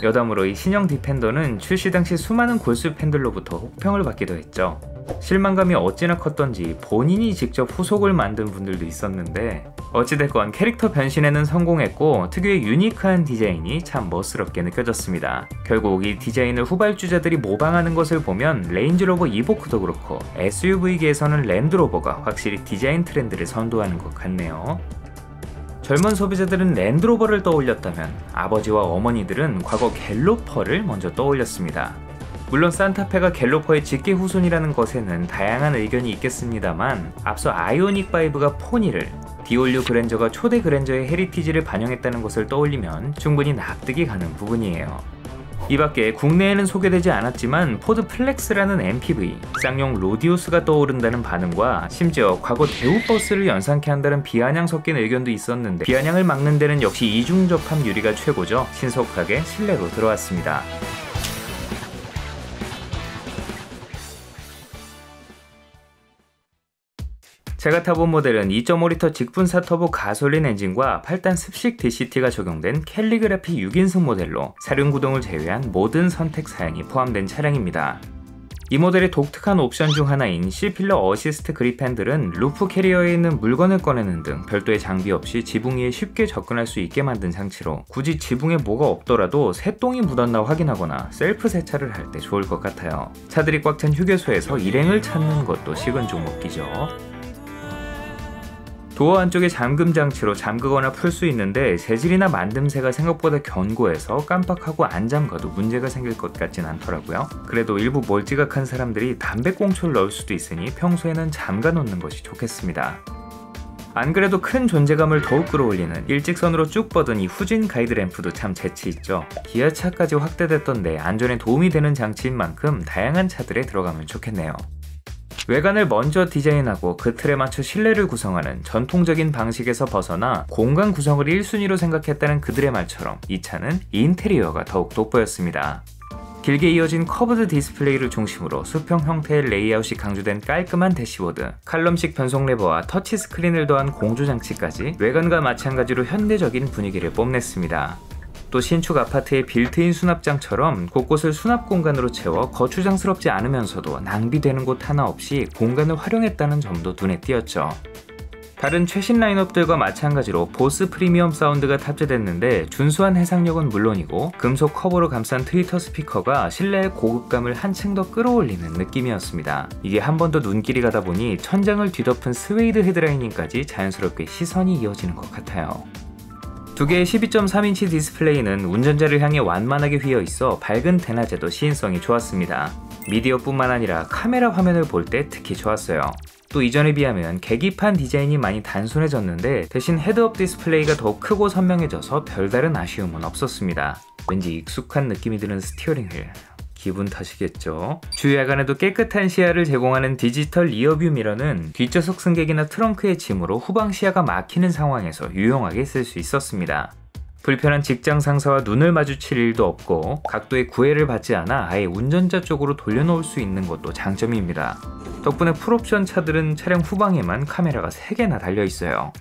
여담으로 이 신형 디펜더는 출시 당시 수많은 골수 팬들로부터 혹평을 받기도 했죠. 실망감이 어찌나 컸던지 본인이 직접 후속을 만든 분들도 있었는데 어찌됐건 캐릭터 변신에는 성공했고 특유의 유니크한 디자인이 참 멋스럽게 느껴졌습니다. 결국 이 디자인을 후발주자들이 모방하는 것을 보면 레인지로버 이보크도 그렇고 SUV계에서는 랜드로버가 확실히 디자인 트렌드를 선도하는 것 같네요. 젊은 소비자들은 랜드로버를 떠올렸다면 아버지와 어머니들은 과거 갤로퍼를 먼저 떠올렸습니다. 물론 산타페가 갤로퍼의 직계 후손이라는 것에는 다양한 의견이 있겠습니다만 앞서 아이오닉5가 포니를, 디올류 그랜저가 초대 그랜저의 헤리티지를 반영했다는 것을 떠올리면 충분히 납득이 가는 부분이에요. 이 밖에 국내에는 소개되지 않았지만 포드 플렉스라는 MPV, 쌍용 로디오스가 떠오른다는 반응과 심지어 과거 대우버스를 연상케 한다는 비아냥 섞인 의견도 있었는데 비아냥을 막는 데는 역시 이중접합 유리가 최고죠. 신속하게 실내로 들어왔습니다. 제가 타본 모델은 2.5리터 직분사 터보 가솔린 엔진과 8단 습식 DCT가 적용된 캘리그라피 6인승 모델로 사륜구동을 제외한 모든 선택 사양이 포함된 차량입니다. 이 모델의 독특한 옵션 중 하나인 C필러 어시스트 그립 핸들은 루프 캐리어에 있는 물건을 꺼내는 등 별도의 장비 없이 지붕 위에 쉽게 접근할 수 있게 만든 장치로 굳이 지붕에 뭐가 없더라도 새똥이 묻었나 확인하거나 셀프 세차를 할 때 좋을 것 같아요. 차들이 꽉 찬 휴게소에서 일행을 찾는 것도 식은 죽 먹기죠. 도어 안쪽에 잠금 장치로 잠그거나 풀 수 있는데 재질이나 만듦새가 생각보다 견고해서 깜빡하고 안 잠가도 문제가 생길 것 같진 않더라고요. 그래도 일부 멀찌각한 사람들이 담배꽁초를 넣을 수도 있으니 평소에는 잠가 놓는 것이 좋겠습니다. 안 그래도 큰 존재감을 더욱 끌어올리는 일직선으로 쭉 뻗은 이 후진 가이드 램프도 참 재치있죠. 기아차까지 확대됐던데 안전에 도움이 되는 장치인 만큼 다양한 차들에 들어가면 좋겠네요. 외관을 먼저 디자인하고 그 틀에 맞춰 실내를 구성하는 전통적인 방식에서 벗어나 공간 구성을 1순위로 생각했다는 그들의 말처럼 이 차는 인테리어가 더욱 돋보였습니다. 길게 이어진 커브드 디스플레이를 중심으로 수평 형태의 레이아웃이 강조된 깔끔한 대시보드, 칼럼식 변속 레버와 터치 스크린을 더한 공조장치까지 외관과 마찬가지로 현대적인 분위기를 뽐냈습니다. 또 신축 아파트의 빌트인 수납장처럼 곳곳을 수납 공간으로 채워 거추장스럽지 않으면서도 낭비되는 곳 하나 없이 공간을 활용했다는 점도 눈에 띄었죠. 다른 최신 라인업들과 마찬가지로 보스 프리미엄 사운드가 탑재됐는데 준수한 해상력은 물론이고 금속 커버로 감싼 트위터 스피커가 실내의 고급감을 한층 더 끌어올리는 느낌이었습니다. 이게 한 번 더 눈길이 가다 보니 천장을 뒤덮은 스웨이드 헤드라이닝까지 자연스럽게 시선이 이어지는 것 같아요. 두 개의 12.3인치 디스플레이는 운전자를 향해 완만하게 휘어 있어 밝은 대낮에도 시인성이 좋았습니다. 미디어뿐만 아니라 카메라 화면을 볼 때 특히 좋았어요. 또 이전에 비하면 계기판 디자인이 많이 단순해졌는데 대신 헤드업 디스플레이가 더욱 크고 선명해져서 별다른 아쉬움은 없었습니다. 왠지 익숙한 느낌이 드는 스티어링 휠. 기분 탓이겠죠. 주야간에도 깨끗한 시야를 제공하는 디지털 리어뷰 미러는 뒷좌석 승객이나 트렁크의 짐으로 후방 시야가 막히는 상황에서 유용하게 쓸 수 있었습니다. 불편한 직장 상사와 눈을 마주칠 일도 없고 각도의 구애를 받지 않아 아예 운전자 쪽으로 돌려놓을 수 있는 것도 장점입니다. 덕분에 풀옵션 차들은 차량 후방에만 카메라가 3개나 달려있어요.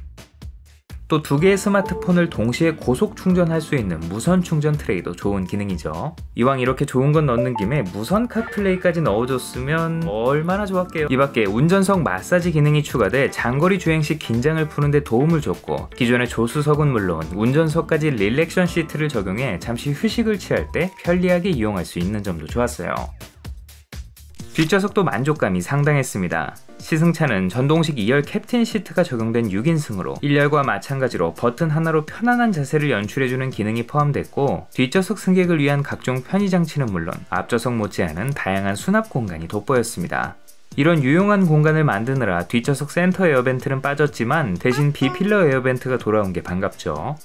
또 2개의 스마트폰을 동시에 고속 충전할 수 있는 무선 충전 트레이도 좋은 기능이죠. 이왕 이렇게 좋은 건 넣는 김에 무선 카플레이까지 넣어줬으면 얼마나 좋았게요. 이 밖에 운전석 마사지 기능이 추가돼 장거리 주행 시 긴장을 푸는데 도움을 줬고 기존의 조수석은 물론 운전석까지 릴렉션 시트를 적용해 잠시 휴식을 취할 때 편리하게 이용할 수 있는 점도 좋았어요. 뒷좌석도 만족감이 상당했습니다. 시승차는 전동식 2열 캡틴 시트가 적용된 6인승으로 1열과 마찬가지로 버튼 하나로 편안한 자세를 연출해주는 기능이 포함됐고, 뒷좌석 승객을 위한 각종 편의장치는 물론 앞좌석 못지않은 다양한 수납 공간이 돋보였습니다. 이런 유용한 공간을 만드느라 뒷좌석 센터 에어벤트는 빠졌지만 대신 B필러 에어벤트가 돌아온 게 반갑죠.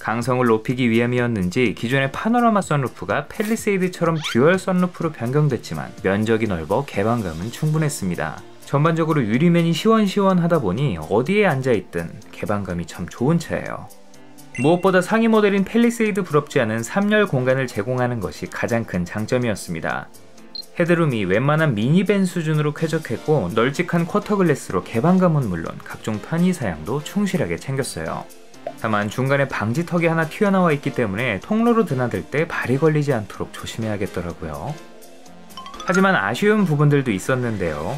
강성을 높이기 위함이었는지 기존의 파노라마 선루프가 팰리세이드처럼 듀얼 선루프로 변경됐지만 면적이 넓어 개방감은 충분했습니다. 전반적으로 유리면이 시원시원하다 보니 어디에 앉아있든 개방감이 참 좋은 차예요. 무엇보다 상위 모델인 팰리세이드 부럽지 않은 3열 공간을 제공하는 것이 가장 큰 장점이었습니다. 헤드룸이 웬만한 미니밴 수준으로 쾌적했고, 널찍한 쿼터 글래스로 개방감은 물론 각종 편의사양도 충실하게 챙겼어요. 다만 중간에 방지턱이 하나 튀어나와 있기 때문에 통로로 드나들 때 발이 걸리지 않도록 조심해야겠더라고요. 하지만 아쉬운 부분들도 있었는데요.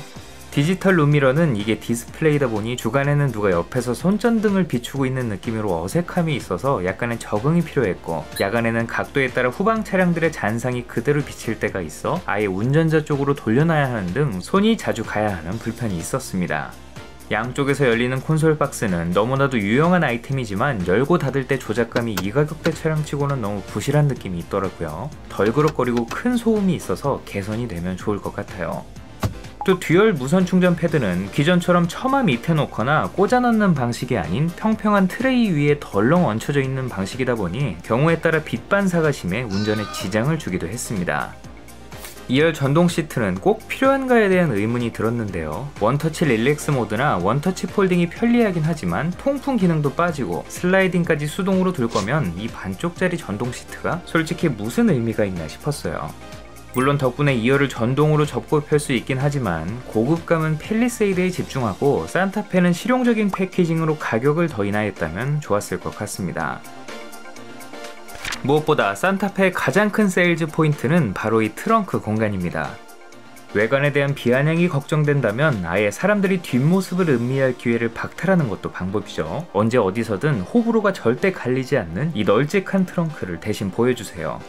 디지털 룸미러는 이게 디스플레이다 보니 주간에는 누가 옆에서 손전등을 비추고 있는 느낌으로 어색함이 있어서 약간의 적응이 필요했고, 야간에는 각도에 따라 후방 차량들의 잔상이 그대로 비칠 때가 있어 아예 운전자 쪽으로 돌려놔야 하는 등 손이 자주 가야 하는 불편이 있었습니다. 양쪽에서 열리는 콘솔 박스는 너무나도 유용한 아이템이지만 열고 닫을 때 조작감이 이 가격대 차량치고는 너무 부실한 느낌이 있더라고요. 덜그럭거리고 큰 소음이 있어서 개선이 되면 좋을 것 같아요. 또 듀얼 무선 충전 패드는 기존처럼 처마 밑에 놓거나 꽂아 넣는 방식이 아닌 평평한 트레이 위에 덜렁 얹혀져 있는 방식이다 보니 경우에 따라 빛 반사가 심해 운전에 지장을 주기도 했습니다. 2열 전동 시트는 꼭 필요한가에 대한 의문이 들었는데요. 원터치 릴렉스 모드나 원터치 폴딩이 편리하긴 하지만 통풍 기능도 빠지고 슬라이딩까지 수동으로 둘 거면 이 반쪽짜리 전동 시트가 솔직히 무슨 의미가 있나 싶었어요. 물론 덕분에 2열을 전동으로 접고 펼 수 있긴 하지만 고급감은 팰리세이드에 집중하고 산타페는 실용적인 패키징으로 가격을 더 인하했다면 좋았을 것 같습니다. 무엇보다 산타페의 가장 큰 세일즈 포인트는 바로 이 트렁크 공간입니다. 외관에 대한 비아냥이 걱정된다면 아예 사람들이 뒷모습을 음미할 기회를 박탈하는 것도 방법이죠. 언제 어디서든 호불호가 절대 갈리지 않는 이 널찍한 트렁크를 대신 보여주세요.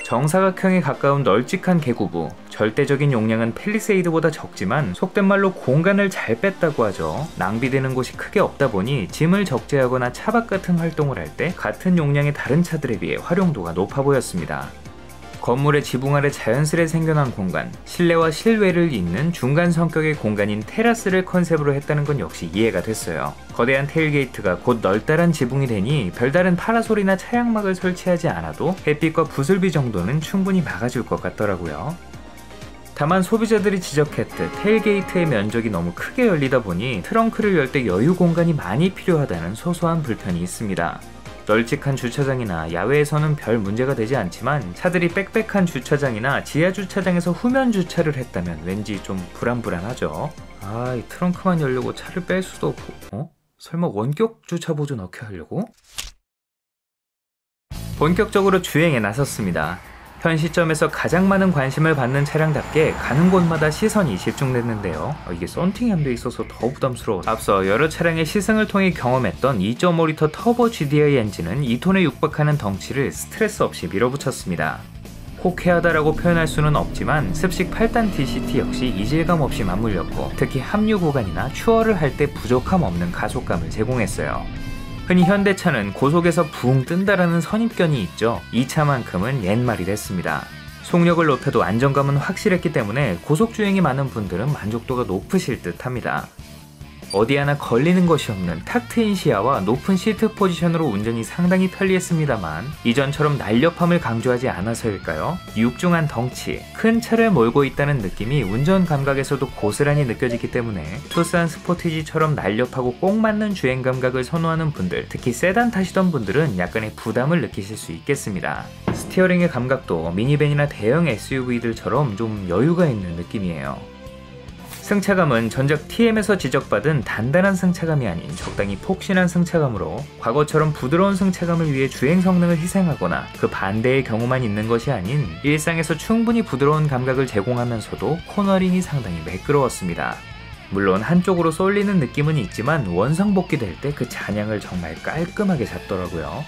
정사각형에 가까운 널찍한 개구부, 절대적인 용량은 팰리세이드보다 적지만 속된 말로 공간을 잘 뺐다고 하죠. 낭비되는 곳이 크게 없다 보니 짐을 적재하거나 차박 같은 활동을 할 때 같은 용량의 다른 차들에 비해 활용도가 높아 보였습니다. 건물의 지붕 아래 자연스레 생겨난 공간, 실내와 실외를 잇는 중간 성격의 공간인 테라스를 컨셉으로 했다는 건 역시 이해가 됐어요. 거대한 테일게이트가 곧 널따란 지붕이 되니 별다른 파라솔이나 차양막을 설치하지 않아도 햇빛과 부슬비 정도는 충분히 막아줄 것 같더라고요. 다만 소비자들이 지적했듯 테일게이트의 면적이 너무 크게 열리다 보니 트렁크를 열 때 여유 공간이 많이 필요하다는 소소한 불편이 있습니다. 널찍한 주차장이나 야외에서는 별 문제가 되지 않지만 차들이 빽빽한 주차장이나 지하 주차장에서 후면 주차를 했다면 왠지 좀 불안불안하죠. 이 트렁크만 열려고 차를 뺄 수도 없고, 설마 원격 주차 보조 넣게 하려고? 본격적으로 주행에 나섰습니다. 현 시점에서 가장 많은 관심을 받는 차량답게 가는 곳마다 시선이 집중됐는데요. 이게 썬팅이 안 돼 있어서 더 부담스러워. 앞서 여러 차량의 시승을 통해 경험했던 2.5L 터보 GDI 엔진은 2톤에 육박하는 덩치를 스트레스 없이 밀어붙였습니다. 호쾌하다라고 표현할 수는 없지만 습식 8단 DCT 역시 이질감 없이 맞물렸고, 특히 합류 구간이나 추월을 할 때 부족함 없는 가속감을 제공했어요. 흔히 현대차는 고속에서 붕 뜬다라는 선입견이 있죠. 이 차만큼은 옛말이 됐습니다. 속력을 높여도 안정감은 확실했기 때문에 고속주행이 많은 분들은 만족도가 높으실 듯 합니다. 어디 하나 걸리는 것이 없는 탁 트인 시야와 높은 시트 포지션으로 운전이 상당히 편리했습니다만 이전처럼 날렵함을 강조하지 않아서일까요? 육중한 덩치, 큰 차를 몰고 있다는 느낌이 운전 감각에서도 고스란히 느껴지기 때문에 투싼 스포티지처럼 날렵하고 꼭 맞는 주행 감각을 선호하는 분들, 특히 세단 타시던 분들은 약간의 부담을 느끼실 수 있겠습니다. 스티어링의 감각도 미니밴이나 대형 SUV들처럼 좀 여유가 있는 느낌이에요. 승차감은 전작 TM에서 지적받은 단단한 승차감이 아닌 적당히 폭신한 승차감으로 과거처럼 부드러운 승차감을 위해 주행 성능을 희생하거나 그 반대의 경우만 있는 것이 아닌 일상에서 충분히 부드러운 감각을 제공하면서도 코너링이 상당히 매끄러웠습니다. 물론 한쪽으로 쏠리는 느낌은 있지만 원상복귀 될 때 그 잔향을 정말 깔끔하게 잡더라고요.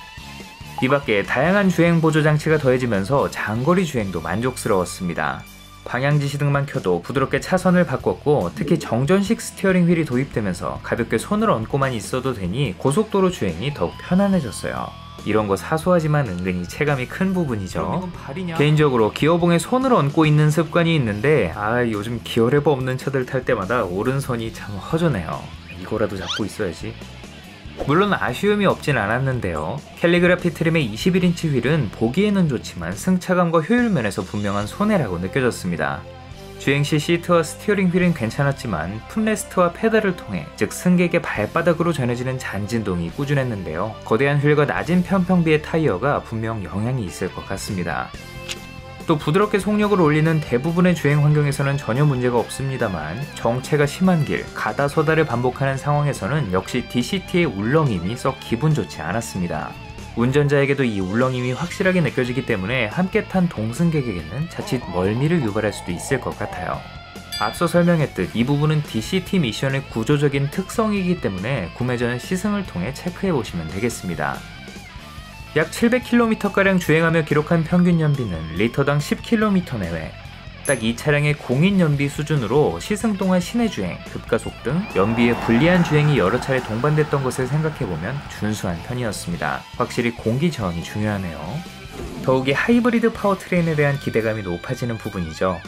이 밖에 다양한 주행 보조 장치가 더해지면서 장거리 주행도 만족스러웠습니다. 방향지시등만 켜도 부드럽게 차선을 바꿨고, 특히 정전식 스티어링 휠이 도입되면서 가볍게 손을 얹고만 있어도 되니 고속도로 주행이 더욱 편안해졌어요. 이런 거 사소하지만 은근히 체감이 큰 부분이죠. 개인적으로 기어봉에 손을 얹고 있는 습관이 있는데 요즘 기어레버 없는 차들 탈 때마다 오른손이 참 허전해요. 이거라도 잡고 있어야지. 물론 아쉬움이 없진 않았는데요. 캘리그라피 트림의 21인치 휠은 보기에는 좋지만 승차감과 효율 면에서 분명한 손해라고 느껴졌습니다. 주행시 시트와 스티어링 휠은 괜찮았지만 풋레스트와 페달을 통해, 즉 승객의 발바닥으로 전해지는 잔진동이 꾸준했는데요. 거대한 휠과 낮은 편평비의 타이어가 분명 영향이 있을 것 같습니다. 또 부드럽게 속력을 올리는 대부분의 주행 환경에서는 전혀 문제가 없습니다만, 정체가 심한 길, 가다서다를 반복하는 상황에서는 역시 DCT의 울렁임이 썩 기분 좋지 않았습니다. 운전자에게도 이 울렁임이 확실하게 느껴지기 때문에 함께 탄 동승객에게는 자칫 멀미를 유발할 수도 있을 것 같아요. 앞서 설명했듯 이 부분은 DCT 미션의 구조적인 특성이기 때문에 구매 전 시승을 통해 체크해보시면 되겠습니다. 약 700km가량 주행하며 기록한 평균 연비는 리터당 10km 내외. 딱 이 차량의 공인 연비 수준으로 시승 동안 시내 주행, 급가속 등 연비에 불리한 주행이 여러 차례 동반됐던 것을 생각해보면 준수한 편이었습니다. 확실히 공기 저항이 중요하네요. 더욱이 하이브리드 파워트레인에 대한 기대감이 높아지는 부분이죠.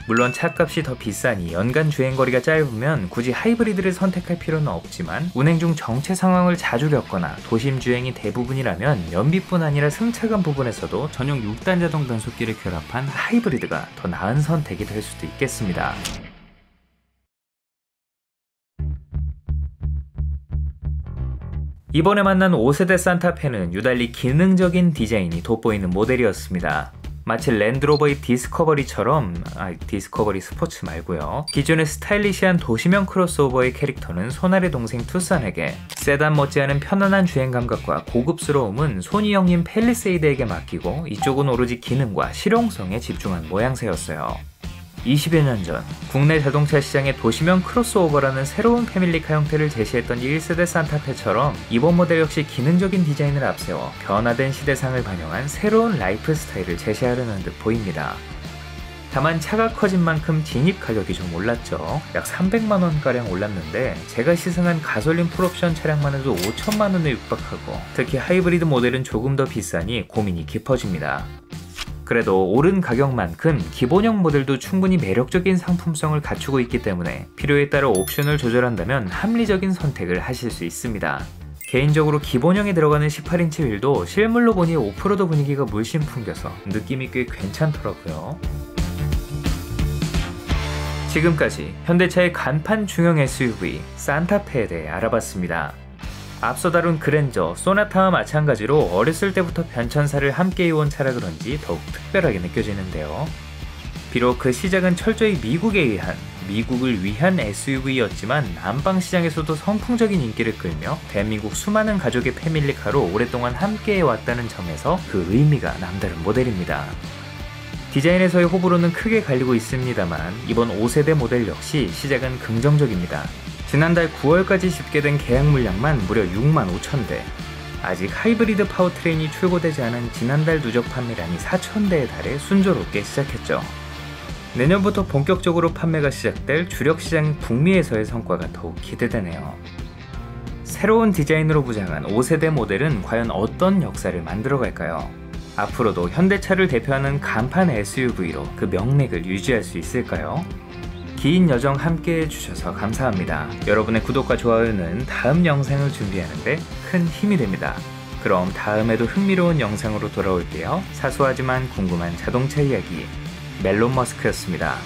물론 차값이 더 비싸니 연간 주행거리가 짧으면 굳이 하이브리드를 선택할 필요는 없지만, 운행 중 정체 상황을 자주 겪거나 도심 주행이 대부분이라면 연비뿐 아니라 승차감 부분에서도 전용 6단 자동 변속기를 결합한 하이브리드가 더 나은 선택이 될 수도 있겠습니다. 이번에 만난 5세대 산타페는 유달리 기능적인 디자인이 돋보이는 모델이었습니다. 마치 랜드로버의 디스커버리처럼, 디스커버리 스포츠 말고요. 기존의 스타일리시한 도시명 크로스오버의 캐릭터는 손아래 동생 투싼에게, 세단 못지않은 편안한 주행 감각과 고급스러움은 소니 형님 팰리세이드에게 맡기고, 이쪽은 오로지 기능과 실용성에 집중한 모양새였어요. 20여 년 전 국내 자동차 시장에 도시명 크로스오버라는 새로운 패밀리카 형태를 제시했던 1세대 산타페처럼 이번 모델 역시 기능적인 디자인을 앞세워 변화된 시대상을 반영한 새로운 라이프 스타일을 제시하려는 듯 보입니다. 다만 차가 커진 만큼 진입 가격이 좀 올랐죠. 약 300만원가량 올랐는데, 제가 시승한 가솔린 풀옵션 차량만 해도 5천만원에 육박하고, 특히 하이브리드 모델은 조금 더 비싸니 고민이 깊어집니다. 그래도 오른 가격만큼 기본형 모델도 충분히 매력적인 상품성을 갖추고 있기 때문에 필요에 따라 옵션을 조절한다면 합리적인 선택을 하실 수 있습니다. 개인적으로 기본형에 들어가는 18인치 휠도 실물로 보니 오프로드 분위기가 물씬 풍겨서 느낌이 꽤 괜찮더라고요. 지금까지 현대차의 간판 중형 SUV 산타페에 대해 알아봤습니다. 앞서 다룬 그랜저, 소나타와 마찬가지로 어렸을 때부터 변천사를 함께 해온 차라 그런지 더욱 특별하게 느껴지는데요. 비록 그 시작은 철저히 미국을 위한 SUV였지만 안방시장에서도 선풍적인 인기를 끌며 대한민국 수많은 가족의 패밀리카로 오랫동안 함께 해왔다는 점에서 그 의미가 남다른 모델입니다. 디자인에서의 호불호는 크게 갈리고 있습니다만 이번 5세대 모델 역시 시작은 긍정적입니다. 지난달 9월까지 집계된 계약 물량만 무려 65,000대. 아직 하이브리드 파워트레인이 출고되지 않은 지난달 누적 판매량이 4,000대에 달해 순조롭게 시작했죠. 내년부터 본격적으로 판매가 시작될 주력 시장 북미에서의 성과가 더욱 기대되네요. 새로운 디자인으로 부장한 5세대 모델은 과연 어떤 역사를 만들어갈까요? 앞으로도 현대차를 대표하는 간판 SUV로 그 명맥을 유지할 수 있을까요? 긴 여정 함께 해주셔서 감사합니다. 여러분의 구독과 좋아요는 다음 영상을 준비하는데 큰 힘이 됩니다. 그럼 다음에도 흥미로운 영상으로 돌아올게요. 사소하지만 궁금한 자동차 이야기 멜론 머스크였습니다.